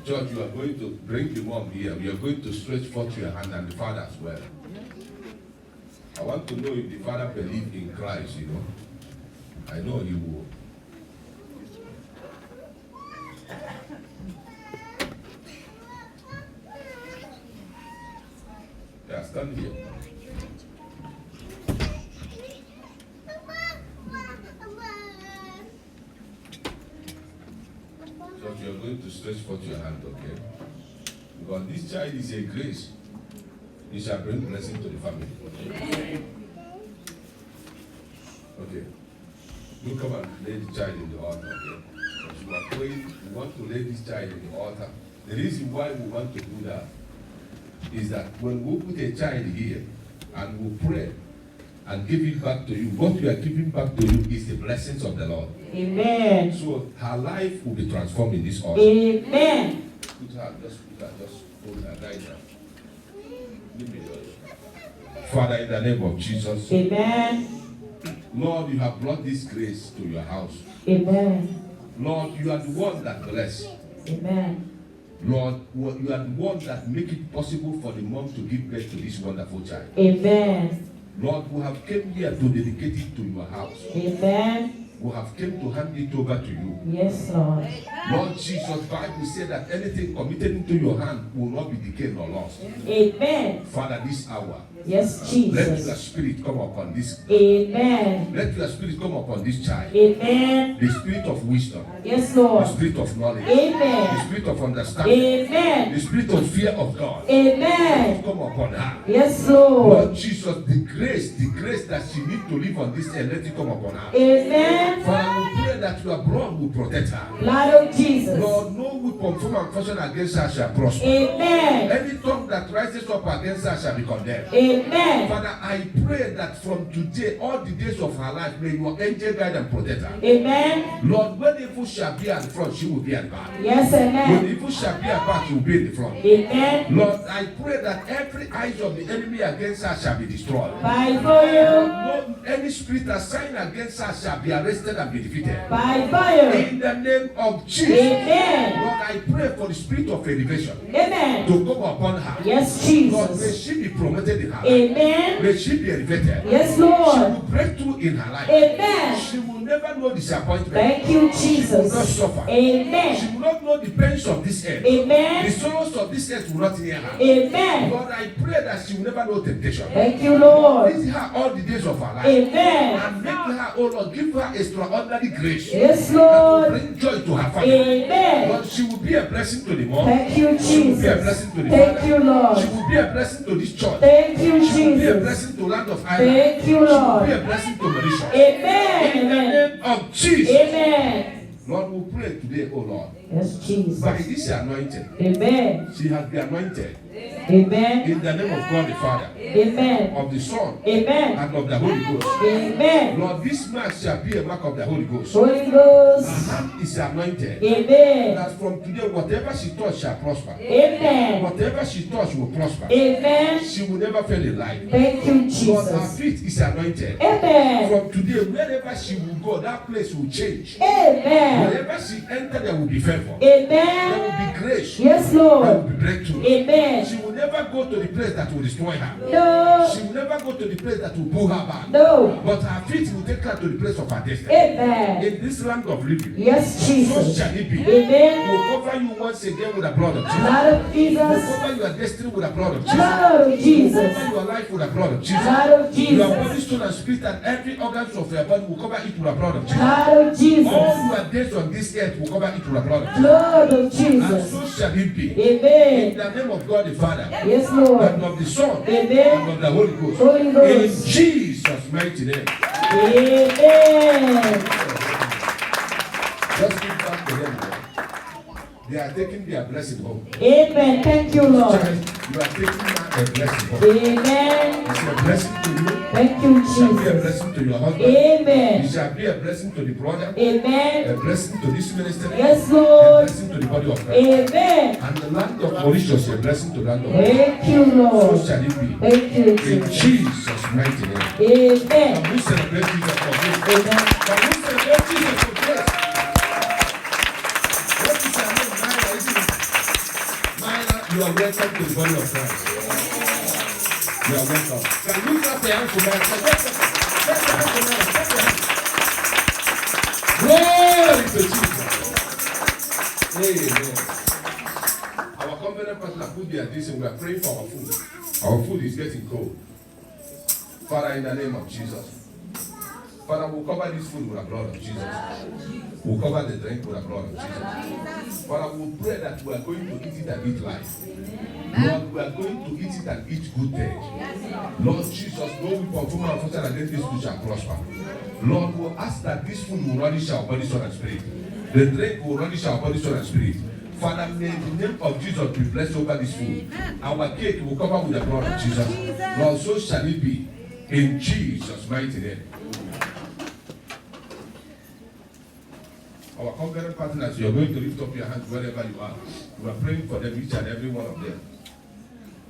Speaker 3: Church, you are going to bring the mom here. We are going to stretch forth your hand and the father as well. I want to know if the father believes in Christ, you know. I know he will. Yeah, stand here. So you are going to stretch forth your hand, okay? Because this child is a grace. He shall bring blessing to the family. Okay. You come and lay the child in the altar, okay? As you are praying, we want to lay this child in the altar. The reason why we want to do that is that when we put a child here and we pray and give it back to you, what we are giving back to you is the blessings of the Lord.
Speaker 5: Amen.
Speaker 3: So her life will be transformed in this altar.
Speaker 5: Amen.
Speaker 3: Put her, just hold her right now. Give me yours. Father, in the name of Jesus,
Speaker 5: Amen.
Speaker 3: Lord, you have brought this grace to your house.
Speaker 5: Amen.
Speaker 3: Lord, you are the one that bless.
Speaker 5: Amen.
Speaker 3: Lord, you are the one that make it possible for the mom to give birth to this wonderful child.
Speaker 5: Amen.
Speaker 3: Lord, we have came here to dedicate it to your house.
Speaker 5: Amen.
Speaker 3: We have came to hand it over to you.
Speaker 5: Yes, Lord.
Speaker 3: Lord Jesus, Bible said that anything committed into your hand will not be decayed nor lost.
Speaker 5: Amen.
Speaker 3: Father, this hour,
Speaker 5: Yes,
Speaker 3: let your
Speaker 5: Jesus.
Speaker 3: spirit come upon this.
Speaker 5: Amen.
Speaker 3: Let your spirit come upon this child.
Speaker 5: Amen.
Speaker 3: The spirit of wisdom,
Speaker 5: Yes,
Speaker 3: the
Speaker 5: Lord.
Speaker 3: spirit of knowledge, the
Speaker 5: Amen.
Speaker 3: spirit of understanding,
Speaker 5: Amen.
Speaker 3: the spirit of fear of God.
Speaker 5: Amen.
Speaker 3: Come upon her.
Speaker 5: Yes, Lord.
Speaker 3: Lord Jesus, the grace that she needs to live on this earth, let it come upon her.
Speaker 5: Amen.
Speaker 3: Father, we pray that your blood will protect her.
Speaker 5: Blood of Jesus.
Speaker 3: Lord, no weapon formed and fashioned against her shall prosper.
Speaker 5: Amen.
Speaker 3: Any tongue that rises up against her shall be condemned.
Speaker 5: Amen.
Speaker 3: Father, I pray that from today, all the days of her life, may your angel guide and protect her.
Speaker 5: Amen.
Speaker 3: Lord, when evil shall be at the front, she will be at the back.
Speaker 5: Yes,
Speaker 3: When
Speaker 5: amen.
Speaker 3: evil shall be at the back, she will be in the front.
Speaker 5: Amen.
Speaker 3: Lord, I pray that every eyes of the enemy against her shall be destroyed.
Speaker 5: By fire.
Speaker 3: No, any spirit assigned against her shall be arrested and be defeated.
Speaker 5: By fire.
Speaker 3: In the name of Jesus.
Speaker 5: Amen.
Speaker 3: Lord, I pray for the spirit of elevation
Speaker 5: Amen.
Speaker 3: to come upon her.
Speaker 5: Yes,
Speaker 3: Lord, may
Speaker 5: Jesus.
Speaker 3: she be promoted in her life.
Speaker 5: Amen.
Speaker 3: May she be elevated.
Speaker 5: Yes,
Speaker 3: She
Speaker 5: Lord.
Speaker 3: will break through in her life.
Speaker 5: Amen.
Speaker 3: She will never know disappointment.
Speaker 5: Thank you,
Speaker 3: She will not
Speaker 5: Jesus.
Speaker 3: suffer. She
Speaker 5: Amen.
Speaker 3: will not know the pains of this earth. The
Speaker 5: Amen.
Speaker 3: sorrows of this earth will not near her.
Speaker 5: Amen.
Speaker 3: Lord, I pray that she will never know temptation.
Speaker 5: Thank you, Lord.
Speaker 3: Visit her all the days of her life.
Speaker 5: Amen.
Speaker 3: And make her, oh Lord, give her extraordinary grace.
Speaker 5: Yes,
Speaker 3: That will
Speaker 5: Lord.
Speaker 3: bring joy to her family.
Speaker 5: Amen.
Speaker 3: Lord, she will be a blessing to the mom.
Speaker 5: Thank you,
Speaker 3: She will be a
Speaker 5: Jesus.
Speaker 3: blessing to the
Speaker 5: Thank
Speaker 3: father.
Speaker 5: you, Lord.
Speaker 3: She will be a blessing to this church.
Speaker 5: Thank you,
Speaker 3: She will be a
Speaker 5: Jesus.
Speaker 3: blessing to land of Ireland.
Speaker 5: Thank you,
Speaker 3: She will be a
Speaker 5: Lord.
Speaker 3: blessing to Mauritius.
Speaker 5: Amen.
Speaker 3: In the
Speaker 5: Amen.
Speaker 3: name of Jesus.
Speaker 5: Amen.
Speaker 3: Lord, we pray today, oh Lord,
Speaker 5: Yes,
Speaker 3: by
Speaker 5: Jesus.
Speaker 3: this anointing,
Speaker 5: Amen.
Speaker 3: she has been anointed
Speaker 5: Amen.
Speaker 3: in the name of God the Father,
Speaker 5: Amen.
Speaker 3: of the Son,
Speaker 5: Amen.
Speaker 3: and of the Holy Ghost.
Speaker 5: Amen.
Speaker 3: Lord, this man shall be a mark of the Holy Ghost.
Speaker 5: Holy
Speaker 3: Her
Speaker 5: Ghost.
Speaker 3: hand is anointed.
Speaker 5: Amen.
Speaker 3: That from today, whatever she touch shall prosper.
Speaker 5: Amen.
Speaker 3: Whatever she touch will prosper.
Speaker 5: Amen.
Speaker 3: She will never fail in life.
Speaker 5: Thank you,
Speaker 3: Lord, her
Speaker 5: Jesus.
Speaker 3: feet is anointed.
Speaker 5: Amen.
Speaker 3: From today, wherever she will go, that place will change.
Speaker 5: Amen.
Speaker 3: Wherever she enter, there will be favor. favor. There
Speaker 5: Amen.
Speaker 3: will be grace.
Speaker 5: Yes,
Speaker 3: There will
Speaker 5: Lord.
Speaker 3: be breakthrough.
Speaker 5: Amen.
Speaker 3: She will never go to the place that will destroy her.
Speaker 5: No.
Speaker 3: She will never go to the place that will pull her back.
Speaker 5: No.
Speaker 3: But her feet will take her to the place of her destiny.
Speaker 5: Amen.
Speaker 3: In this land of living,
Speaker 5: Yes,
Speaker 3: so
Speaker 5: Jesus.
Speaker 3: shall it be.
Speaker 5: Amen.
Speaker 3: We'll cover you once again with the blood of Jesus.
Speaker 5: Blood of
Speaker 3: We'll
Speaker 5: Jesus.
Speaker 3: cover your destiny with the blood of Jesus.
Speaker 5: Blood of Jesus.
Speaker 3: Cover your life with the blood of Jesus.
Speaker 5: Blood of
Speaker 3: Your body,
Speaker 5: Jesus.
Speaker 3: soul, and spirit, and every organs of your body will cover it with the blood of Jesus.
Speaker 5: Blood of
Speaker 3: All
Speaker 5: Jesus.
Speaker 3: your days on this earth will cover it with the blood of Jesus.
Speaker 5: Blood of
Speaker 3: And
Speaker 5: Jesus.
Speaker 3: so shall it be. In
Speaker 5: Amen.
Speaker 3: the name of God the Father,
Speaker 5: Yes, Lord.
Speaker 3: and of the Son,
Speaker 5: Amen.
Speaker 3: and of the Holy Ghost.
Speaker 5: Holy
Speaker 3: In
Speaker 5: Ghost.
Speaker 3: Jesus' mighty name.
Speaker 5: Amen.
Speaker 3: Just give back to them. They are taking their blessing home.
Speaker 5: Amen. Thank you, Lord.
Speaker 3: Child, you are taking now a blessing home.
Speaker 5: Amen.
Speaker 3: It's a blessing to you.
Speaker 5: Thank you,
Speaker 3: It shall be a
Speaker 5: Jesus.
Speaker 3: blessing to your husband.
Speaker 5: Amen.
Speaker 3: It shall be a blessing to the brother.
Speaker 5: Amen.
Speaker 3: A blessing to this ministry.
Speaker 5: Yes,
Speaker 3: A
Speaker 5: Lord.
Speaker 3: blessing to the body of Christ.
Speaker 5: Amen.
Speaker 3: And the land of Mauritius, a blessing to the land of Mauritius.
Speaker 5: Thank you,
Speaker 3: So
Speaker 5: Lord.
Speaker 3: shall it be.
Speaker 5: Thank you,
Speaker 3: In
Speaker 5: Jesus.
Speaker 3: Jesus' mighty name.
Speaker 5: Amen.
Speaker 3: Can we celebrate Jesus for this?
Speaker 5: Amen.
Speaker 3: Can we celebrate Jesus for this? What is your name? Myra, isn't it? Myra, you are welcome to the body of Christ. You are welcome. Can we clap your hands for Myra? Clap your hands for Myra. Clap your hands. Glory to Jesus. Amen. Our covenant partner put their this and we are praying for our food. Our food is getting cold. Father, in the name of Jesus. Father, we'll cover this food with the blood of Jesus. We'll cover the drink with the blood of Jesus. Father, we'll pray that we are going to eat it and eat life. Lord, we are going to eat it and eat good things. Lord Jesus, no weapon formed or fashioned against this food shall prosper. Lord, we'll ask that this food will nourish our body, soul, and spirit. The drink will nourish our body, soul, and spirit. Father, may the name of Jesus be blessed over this food. Our cake will cover with the blood of Jesus. Lord, so shall it be. In Jesus' mighty name. Our covenant partners, you are going to lift up your hands wherever you are. We are praying for them, each and every one of them.